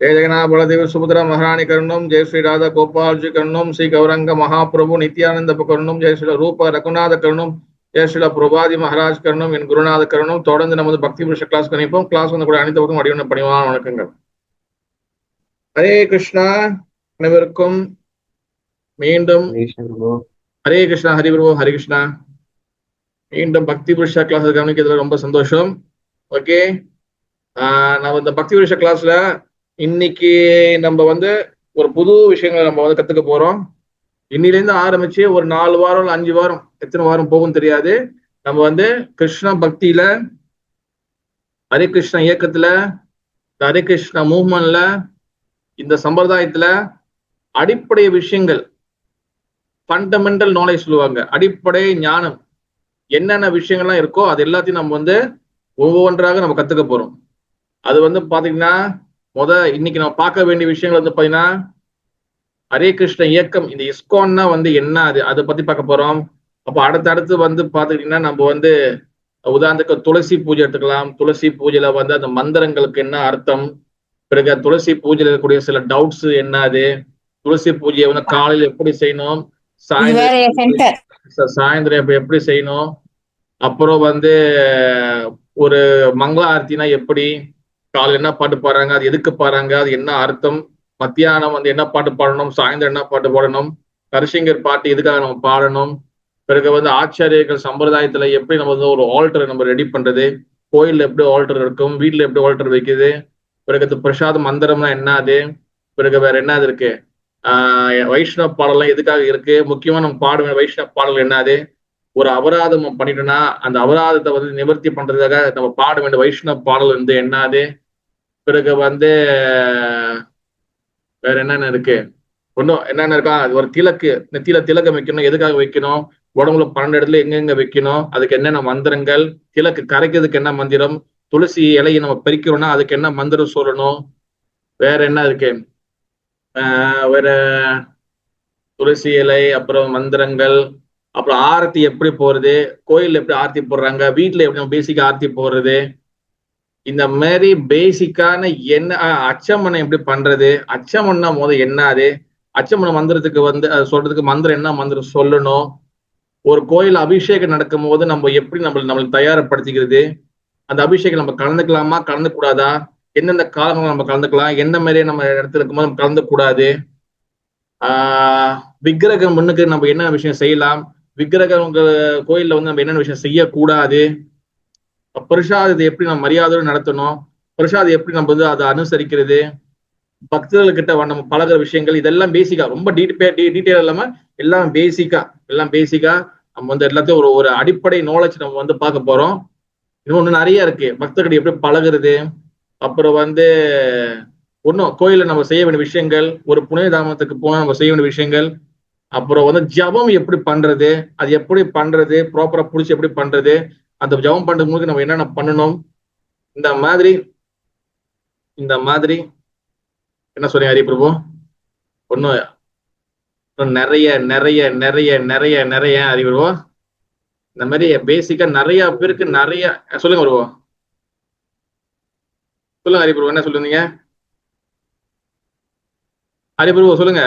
जय जगन्नाथ बलदेव सुभद्रा महारानी करुणम, जय श्री राधा गोपाल जी करुणम, श्री गौरंग महाप्रभु नित्यानंद करुणम, जय श्री रूप रघुनाथ करुणम, जय श्री प्रभाதி மகாராஜ் கருணம், என் குருநாத கருணம். தொடர்ந்து நமது பக்தி புருஷ கிளாஸ் கணிப்போம். கிளாஸ் வந்து கூட அனைத்து பக்கம் அடிவன பணிவான வணக்கங்கள். ஹரே கிருஷ்ணா. அனைவருக்கும் மீண்டும் ஹரே கிருஷ்ணா. ஹரி பிரபு. ஹரி கிருஷ்ணா. மீண்டும் பக்தி புருஷ கிளாஸ் கவனிக்கிறதுல ரொம்ப சந்தோஷம். ஓகே, நம்ம இந்த பக்தி புருஷ கிளாஸ்ல இன்னைக்கு நம்ம வந்து ஒரு புது விஷயங்களை நம்ம வந்து கத்துக்க போறோம். இன்னிலேருந்து ஆரம்பிச்சு ஒரு 4 வாரம் இல்லை 5 வாரம், எத்தனை வாரம் போகும் தெரியாது, நம்ம வந்து கிருஷ்ண பக்தியில, ஹரே கிருஷ்ண இயக்கத்துல, ஹரே கிருஷ்ண மூவ்மெண்ட்ல, இந்த சம்பிரதாயத்துல அடிப்படை விஷயங்கள், ஃபண்டமெண்டல் நாலேஜ் சொல்லுவாங்க, அடிப்படை ஞானம், என்னென்ன விஷயங்கள்லாம் இருக்கோ அது எல்லாத்தையும் நம்ம வந்து ஒவ்வொன்றாக நம்ம கத்துக்க போறோம். அது வந்து பாத்தீங்கன்னா இன்னைக்கு நம்ம பார்க்க வேண்டிய விஷயங்கள் வந்து பாத்தீங்கன்னா ஹரே கிருஷ்ண இயக்கம், இந்த இஸ்கான்னா வந்து என்ன, அதை பத்தி பார்க்க போறோம். அப்போ அடுத்தடுத்து வந்து பாத்துக்கிட்டீங்கன்னா நம்ம வந்து உதாரணத்துக்கு துளசி பூஜை எடுத்துக்கலாம். துளசி பூஜையில வந்து அந்த மந்திரங்களுக்கு என்ன அர்த்தம், பிறகு துளசி பூஜையில இருக்கக்கூடிய சில டவுட்ஸ் என்ன, அது துளசி பூஜையை வந்து காலையில எப்படி செய்யணும், சாயந்தரம் எப்படி செய்யணும், அப்புறம் வந்து ஒரு மங்கள ஆரத்தினா எப்படி, காலையில் என்ன பாட்டு பாடுறாங்க, அது எதுக்கு பாடுறாங்க, அது என்ன அர்த்தம், மத்தியானம் வந்து என்ன பாட்டு பாடணும், சாயந்தரம் என்ன பாட்டு பாடணும், ஹரிசிங்கர் பாட்டு எதுக்காக நம்ம பாடணும், பிறகு வந்து ஆச்சாரியர்கள் சம்பிரதாயத்துல எப்படி நம்ம வந்து ஒரு ஆல்டர் நம்ம ரெடி பண்றது, கோயில்ல எப்படி ஆல்டர் இருக்கும், வீட்டுல எப்படி ஆல்டர் வைக்குது, பிறகு பிரசாத மந்திரம்னா என்ன, அது பிறகு வேற என்ன இருக்கு, வைஷ்ணவ பாடலாம் எதுக்காக இருக்கு, முக்கியமா நம்ம பாட வேண்டிய வைஷ்ணவ பாடல் என்னது, ஒரு அபராதம் பண்ணிட்டோம்னா அந்த அபராதத்தை வந்து நிவர்த்தி பண்றதுக்காக நம்ம பாட வேண்டிய வைஷ்ணவ பாடல் வந்து என்னது, பிறகு வந்து வேற என்னென்ன இருக்கு, ஒன்றும் என்னென்ன இருக்கா, அது ஒரு திலக்கு, நெத்தியில திலக்கம் வைக்கணும், எதுக்காக வைக்கணும், உடம்புல 12 இடத்துல எங்கெங்க வைக்கணும், அதுக்கு என்னென்ன மந்திரங்கள், திலக்கு கரைக்கிறதுக்கு என்ன மந்திரம், துளசி இலையை நம்ம பறிக்கிறோம்னா அதுக்கு என்ன மந்திரம் சொல்லணும், வேற என்ன இருக்கு, வேற துளசி இலை, அப்புறம் மந்திரங்கள், அப்புறம் ஆரத்தி எப்படி போறது, கோயில்ல எப்படி ஆரத்தி போடுறாங்க, வீட்டுல எப்படி பேசிக்கா ஆரத்தி போடுறது, இந்த மாதிரி பேசிக்கான என்ன, அச்சமனை எப்படி பண்றது, அச்சமன்னா என்ன, அது அச்சமனை மந்திரத்துக்கு வந்து சொல்றதுக்கு மந்திரம் என்ன மந்திரம் சொல்லணும், ஒரு கோயில் அபிஷேகம் நடக்கும் போது நம்ம எப்படி நம்மளுக்கு தயாரப்படுத்திக்கிறது, அந்த அபிஷேகம் நம்ம கலந்துக்கலாமா கலந்து கூடாதா, எந்தெந்த காலங்கள் நம்ம கலந்துக்கலாம், எந்த மாதிரி நம்ம இடத்துல இருக்கும்போது நம்ம கலந்து கூடாது, விக்கிரகம் முன்னுக்கு நம்ம என்ன விஷயம் செய்யலாம், விக்கிரகம் கோயில்ல வந்து நம்ம என்னென்ன விஷயம் செய்யக்கூடாது, பிரசாதத்தை எப்படி நம்ம மரியாதையோடு நடத்தணும், பிரசாதம் எப்படி நம்ம வந்து அதை அனுசரிக்கிறது, பக்தர்கள்கிட்ட நம்ம பழகிற விஷயங்கள், இதெல்லாம் பேசிக்கா, ரொம்ப டீட்டெயில் இல்லாம எல்லாம் பேசிக்கா நம்ம வந்து எல்லாத்தையும் ஒரு அடிப்படை நாலேஜ் நம்ம வந்து பார்க்க போறோம். இன்னொன்னு நிறைய இருக்கு, பக்தர்கள் எப்படி பழகுறது, அப்புறம் வந்து ஒன்றும் கோயில நம்ம செய்ய வேண்டிய விஷயங்கள், ஒரு புனித தாமத்துக்கு போனா நம்ம செய்ய வேண்டிய விஷயங்கள், அப்புறம் வந்து ஜபம் எப்படி பண்றது, அது எப்படி பண்றது, ப்ராப்பரா புடிச்சு எப்படி பண்றது, அந்த ஜபம் பண்றதுக்கு நம்ம என்னென்ன பண்ணணும், இந்த மாதிரி என்ன சொல்றீங்க ஹரி பிரபு, ஒன்னும் நிறைய நிறைய நிறைய நிறைய நிறைய ஹரி பிரபு, இந்த மாதிரி பேசிக்கா நிறைய பேருக்கு நிறைய சொல்லுங்க பிரபு, சொல்லுங்க ஹரி பிரபு, என்ன சொல்லுங்க ஹரி பிரபு, சொல்லுங்க.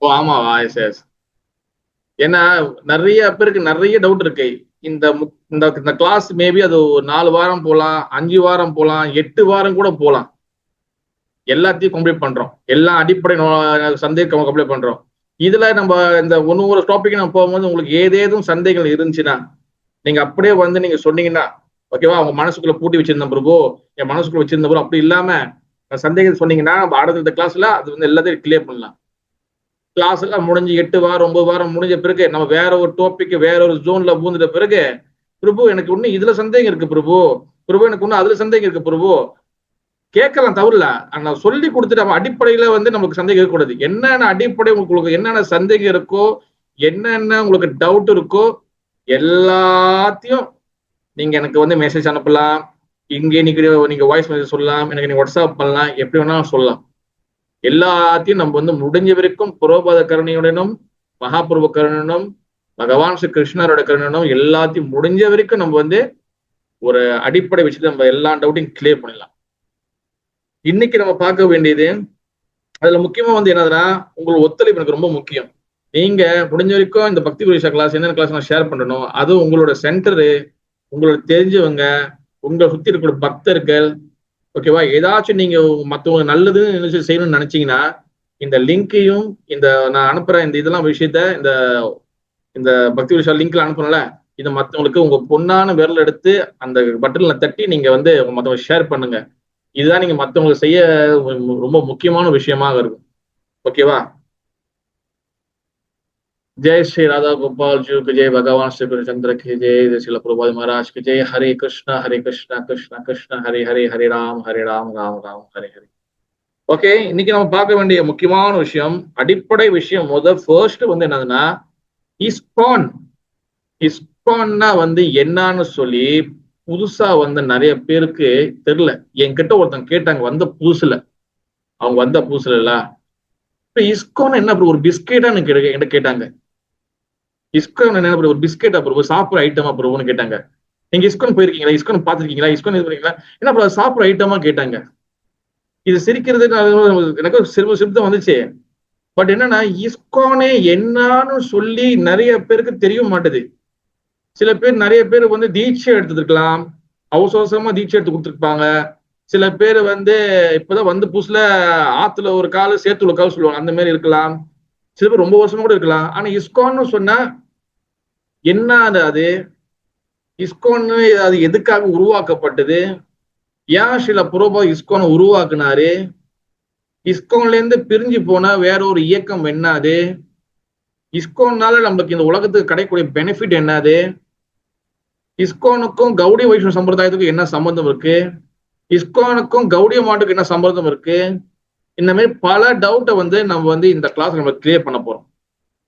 ஓ ஆமாவா, எஸ் எஸ். ஏன்னா நிறைய பேருக்கு நிறைய டவுட் இருக்கு. இந்த கிளாஸ் மேபி அது 4 வாரம் போகலாம், 5 வாரம் போகலாம், 8 வாரம் கூட போகலாம். எல்லாத்தையும் கம்ப்ளீட் பண்றோம், எல்லா அடிப்படை சந்தேகம் கம்ப்ளீட் பண்றோம். இதுல நம்ம இந்த ஒரு டாபிக் நம்ம போகும்போது உங்களுக்கு ஏதேதும் சந்தேகங்கள் இருந்துச்சுன்னா நீங்க அப்படியே வந்து நீங்க சொன்னீங்கன்னா ஓகேவா, உங்க மனசுக்குள்ள பூட்டி வச்சிருந்த பிரபு, என் மனசுக்குள்ள வச்சிருந்த பிரபு அப்படி இல்லாம சந்தேகம் சொன்னீங்கன்னா நம்ம அடுத்த கிளாஸ்ல அது வந்து எல்லாத்தையும் கிளியர் பண்ணலாம். கிளாஸ் எல்லாம் முடிஞ்சு 8 வாரம் 9 வாரம் முடிஞ்ச பிறகு நம்ம வேற ஒரு டாபிக் வேற ஒரு ஜோன்ல பூந்துட்ட பிறகு, பிரபு எனக்கு இன்னும் இதுல சந்தேகம் இருக்கு பிரபு, எனக்கு இன்னும் அதுல சந்தேகம் இருக்கு பிரபு, கேட்கலாம் தவறுல, ஆனா சொல்லி கொடுத்துட்டு நம்ம அடிப்படையில வந்து நமக்கு சந்தேகம் இருக்கக்கூடாது. என்னென்ன அடிப்படை உங்களுக்கு என்னென்ன சந்தேகம் இருக்கோ, என்னென்ன உங்களுக்கு டவுட் இருக்கோ எல்லாத்தையும் நீங்க எனக்கு வந்து மெசேஜ் அனுப்பலாம், இங்கே நீங்க வாய்ஸ் மெசேஜ் சொல்லலாம், எனக்கு நீங்க வாட்ஸ்அப் பண்ணலாம், எப்படி வேணாலும் சொல்லலாம். எல்லாத்தையும் நம்ம வந்து முடிஞ்ச வரைக்கும் புரோபத கருணையுடனும் மகாபிரபு கருணனும் பகவான் ஸ்ரீ கிருஷ்ணரோட கருணனும் எல்லாத்தையும் முடிஞ்ச வரைக்கும் நம்ம வந்து ஒரு அடிப்படை விஷயத்தை நம்ம எல்லா டவுட்டையும் கிளியர் பண்ணிடலாம். இன்னைக்கு நம்ம பார்க்க வேண்டியது அதுல முக்கியமா வந்து என்னதுன்னா, உங்களுக்கு ஒத்துழைப்பு எனக்கு ரொம்ப முக்கியம். நீங்க முடிஞ்ச வரைக்கும் இந்த பக்தி பரீட்சா கிளாஸ் என்னென்ன கிளாஸ் நான் ஷேர் பண்ணணும், அதுவும் உங்களோட சென்டரு, உங்களோட தெரிஞ்சவங்க, உங்களை சுத்தி இருக்கிற பக்தர்கள், ஓகேவா, ஏதாச்சும் நீங்க மற்றவங்க நல்லதுன்னு நினைச்சு செய்யணும்னு நினைச்சீங்கன்னா இந்த லிங்கையும் இந்த நான் அனுப்புற இந்த இதெல்லாம் விஷயத்த இந்த இந்த பக்தி விஷயம் லிங்க்ல அனுப்பணும்ல, இதை மற்றவங்களுக்கு உங்க பொண்ணான விரல் எடுத்து அந்த பட்டன்ல தட்டி நீங்க வந்து மற்றவங்க ஷேர் பண்ணுங்க. இதுதான் நீங்க மற்றவங்களுக்கு செய்ய ரொம்ப முக்கியமான விஷயமாக இருக்கும். ஓகேவா? जय श्री राधा गोपाल जी की जय, भगवान श्री कृष्णचंद्र की जय, जय श्री प्रभुपाद महाराज की जय। हरे कृष्णा कृष्ण कृष्ण हरे हरे, हरे राम राम राम हरे हरे. ஓகே, இன்னைக்கு நம்ம பார்க்க வேண்டிய முக்கியமான விஷயம், அடிப்படை விஷயம் ஃபர்ஸ்ட் வந்து என்னதுன்னா, இஸ்கான். இஸ்கான்னா வந்து என்னன்னு சொல்லி புதுசா வந்து நிறைய பேருக்கு தெரியல. என்கிட்ட ஒருத்தன் கேட்டாங்க வந்த புதுசுல, அவங்க வந்த புதுசுல இல்ல, இஸ்கான் என்ன ஒரு பிஸ்கெட்டான்னு என்கிட்ட கேட்டாங்க. இஸ்கான் என்ன ஒரு பிஸ்கெட் அப்புறம் சாப்பிட்ற ஐட்டம் அப்புறம்னு கேட்டாங்க. நீங்க இஸ்கான் போயிருக்கீங்களா, இஸ்கான் பாத்திருக்கீங்களா, இஸ்கான் இது பண்ணீங்களா, என்ன அப்புறம் சாப்பிட்ற ஐட்டமா கேட்டாங்க. இது சிரிக்கிறது எனக்கு சிரிப்பு வந்துச்சு. பட் என்னன்னா, இஸ்கானே என்னன்னு சொல்லி நிறைய பேருக்கு தெரிய மாட்டேது. சில பேர் நிறைய பேர் வந்து தீட்சை எடுத்துருக்கலாம், அவசரமா தீட்சை எடுத்து கொடுத்துருப்பாங்க. சில பேர் வந்து இப்பதான் வந்து புதுசுல ஆத்துல ஒரு கால் சேத்துல ஒரு கால் சொல்லுவாங்க, அந்த மாதிரி இருக்கலாம். சில பேர் ரொம்ப வருஷமா கூட இருக்கலாம். ஆனா இஸ்கான்னு சொன்னா என்ன அது, இஸ்கான்னு அது எதுக்காக உருவாக்கப்பட்டது, ஏன் சில புரோபா இஸ்கானை உருவாக்குனாரு, இஸ்கான்ல இருந்து பிரிஞ்சு போனா வேற ஒரு இயக்கம் என்னது, இஸ்கான்னால நம்மளுக்கு இந்த உலகத்துக்கு கிடைக்கக்கூடிய பெனிஃபிட் என்னது, இஸ்கானுக்கும் கௌடிய வைஷ்ணவ சம்பிரதாயத்துக்கும் என்ன சம்பந்தம் இருக்கு, இஸ்கானுக்கும் கௌடிய மாட்டுக்கு என்ன சம்பந்தம் இருக்கு, இந்த மாதிரி பல டவுட்டை வந்து நம்ம வந்து இந்த கிளாஸ் நம்ம கிளியர் பண்ண போறோம்.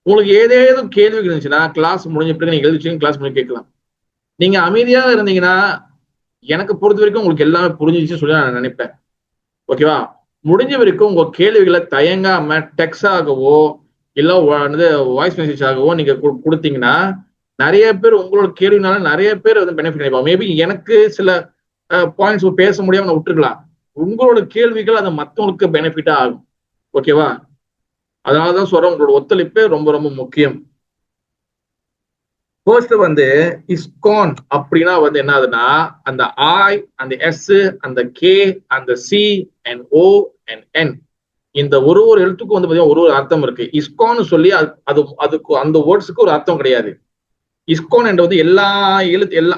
உங்களுக்கு ஏதேதும் கேள்விகள் இருந்துச்சுன்னா கிளாஸ் முடிஞ்ச பிறகு நீங்க எழுதிச்சு கிளாஸ் பண்ணி கேட்கலாம். நீங்க அமைதியா இருந்தீங்கன்னா எனக்கு பொறுத்த வரைக்கும் உங்களுக்கு எல்லாமே புரிஞ்சிச்சுன்னு சொல்லி நான் நினைப்பேன். ஓகேவா? முடிஞ்ச வரைக்கும் உங்க கேள்விகளை தயங்காம டெக்ஸ்டாகவோ இல்ல வாய்ஸ் மெசேஜ் ஆகவோ நீங்க கொடுத்தீங்கன்னா நிறைய பேர் உங்களோட கேள்வினால நிறைய பேர் வந்து பெனிஃபிட் நினைப்பாங்க. மேபி எனக்கு சில பாயிண்ட்ஸ் பேச முடியாம நான் விட்டுருக்கலாம். உங்களோட கேள்விகள் அது மற்றவங்களுக்கு பெனிஃபிட்டா ஆகும். ஓகேவா? அதனாலதான் சொல்றேன், உங்களோட ஒத்துழைப்பு ரொம்ப ரொம்ப முக்கியம். ஃபர்ஸ்ட் வந்து இஸ்கான் அப்படின்னா வந்து என்ன ஆகுதுன்னா, அந்த ஐ, அந்த எஸ், அந்த கே, அந்த சி அண்ட் ஓ அண்ட் என், இந்த ஒரு எழுத்துக்கும் வந்து பாத்தீங்கன்னா ஒரு அர்த்தம் இருக்கு. இஸ்கான் சொல்லி அதுக்கு அந்த வேர்ட்ஸுக்கு ஒரு அர்த்தம் கிடையாது. இஸ்கான் என்ற வந்து எல்லா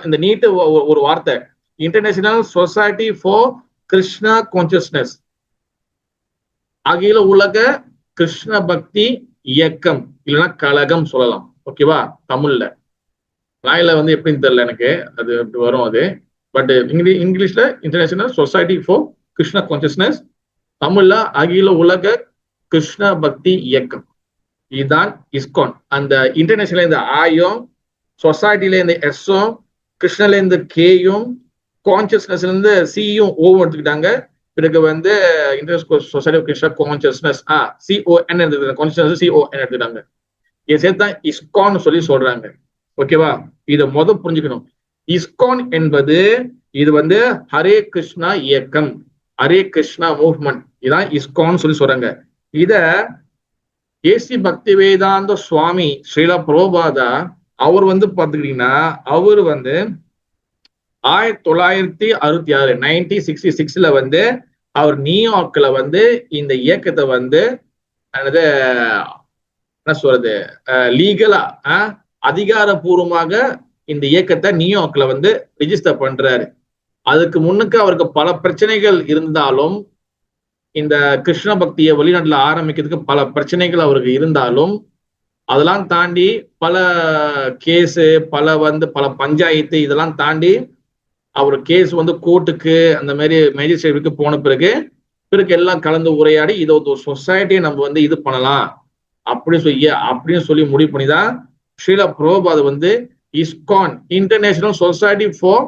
இந்த நீட்டு ஒரு வார்த்தை, international society for Krishna consciousness, அகில உலக கிருஷ்ண பக்தி இயக்கம், இல்லைன்னா கழகம் சொல்லலாம். ஓகேவா? தமிழ்ல நாயில வந்து எப்படின்னு தெரியல எனக்கு, அது எப்படி வரும் அது. பட் இங்கிலீஷ்ல international society for Krishna consciousness, தமிழ்ல அகில உலக கிருஷ்ண பக்தி இயக்கம், இதுதான் இஸ்கான். அந்த இன்டர்நேஷனல் இந்த ஆயும், சொசைட்டில இருந்து எஸ்ஸும், கிருஷ்ணல இருந்து கேயும், கான்சியஸ்னஸ்ல இருந்து சியும் ஓவும் எடுத்துக்கிட்டாங்க. பிறகு வந்து international society of Krishna consciousness C O N எடுத்துக்கிட்டாங்க, கான்சியஸ்னஸ் சிஓஎன் எடுத்துக்கிட்டாங்க. இதை சேர்த்து தான் இஸ்கான் சொல்லி சொல்றாங்க. ஓகேவா? இதை புரிஞ்சுக்கணும். இஸ்கான் என்பது இது வந்து ஹரே கிருஷ்ணா இயக்கம், ஹரே கிருஷ்ணா மூவ்மெண்ட், இதான் இஸ்கான் சொல்லி சொல்றாங்க. இத ஏசி பக்தி வேதாந்த சுவாமி ஸ்ரீலா பிரபுபாதா அவர் வந்து பாத்துக்கிட்டீங்கன்னா, அவர் வந்து 1966 1966 வந்து அவர் நியூயார்க்ல வந்து இந்த இயக்கத்தை வந்து என்ன சொல்றது லீகலா அதிகாரப்பூர்வமாக இந்த இயக்கத்தை நியூயார்க்ல வந்து ரிஜிஸ்டர் பண்றாரு. அதுக்கு முன்னுக்கு அவருக்கு பல பிரச்சனைகள் இருந்தாலும், இந்த கிருஷ்ண பக்தியை வெளிநாட்டுல ஆரம்பிக்கிறதுக்கு பல பிரச்சனைகள் அவருக்கு இருந்தாலும், அதெல்லாம் தாண்டி பல கேஸு, பல பஞ்சாயத்து இதெல்லாம் தாண்டி அவர் கேஸ் வந்து கோர்ட்டுக்கு அந்த மாதிரி மேஜிஸ்ட்ரேட்டுக்கு போன பிறகு எல்லாம் கலந்து உரையாடி இதை ஒரு சொசைட்டியை நம்ம வந்து இது பண்ணலாம் அப்படின்னு சொல்லி முடிவு பண்ணிதான் ஸ்ரீலா பிரபுபாத் வந்து ISKCON, international society for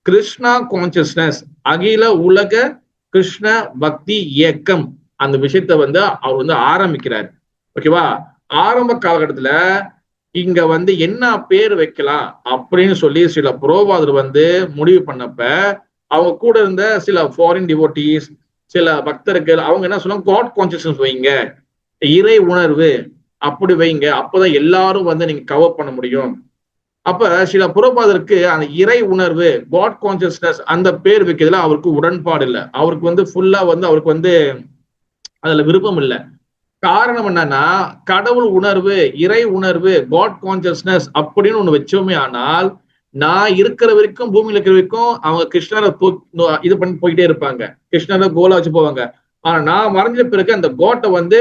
Krishna consciousness, அகில உலக கிருஷ்ண பக்தி இயக்கம், அந்த விஷயத்த வந்து அவர் வந்து ஆரம்பிக்கிறார். ஓகேவா? ஆரம்ப காலகட்டத்துல இங்க வந்து என்ன பேர் வைக்கலாம் அப்படின்னு சொல்லி சில புரோபாதர் வந்து முடிவு பண்ணப்ப அவங்க கூட இருந்த சில ஃபாரின் டிவோட்டீஸ், சில பக்தர்கள் அவங்க என்ன சொல்லுவாங்க, காட் கான்சியஸ்னஸ் வைங்க, இறை உணர்வு அப்படி வைங்க, அப்பதான் எல்லாரும் வந்து நீங்க கவர் பண்ண முடியும். அப்ப சில புரோபாதருக்கு அந்த இறை உணர்வு, காட் கான்சியஸ்னஸ் அந்த பேர் வைக்கிறதுல அவருக்கு உடன்பாடு இல்லை. அவருக்கு வந்து ஃபுல்லா வந்து அவருக்கு வந்து அதுல விருப்பம் இல்லை. காரணம் என்னன்னா, கடவுள் உணர்வு, இறை உணர்வு, காட் கான்சியஸ்னஸ் அப்படின்னு ஒண்ணு வச்சோமே ஆனால், நான் இருக்கிற வரைக்கும், பூமியில இருக்கிற வரைக்கும் அவங்க கிருஷ்ணரை இது பண்ணி போயிட்டே இருப்பாங்க, கிருஷ்ணரை கோலா வச்சு போவாங்க. ஆனா நான் மறைஞ்ச பிறகு அந்த கோட்டை வந்து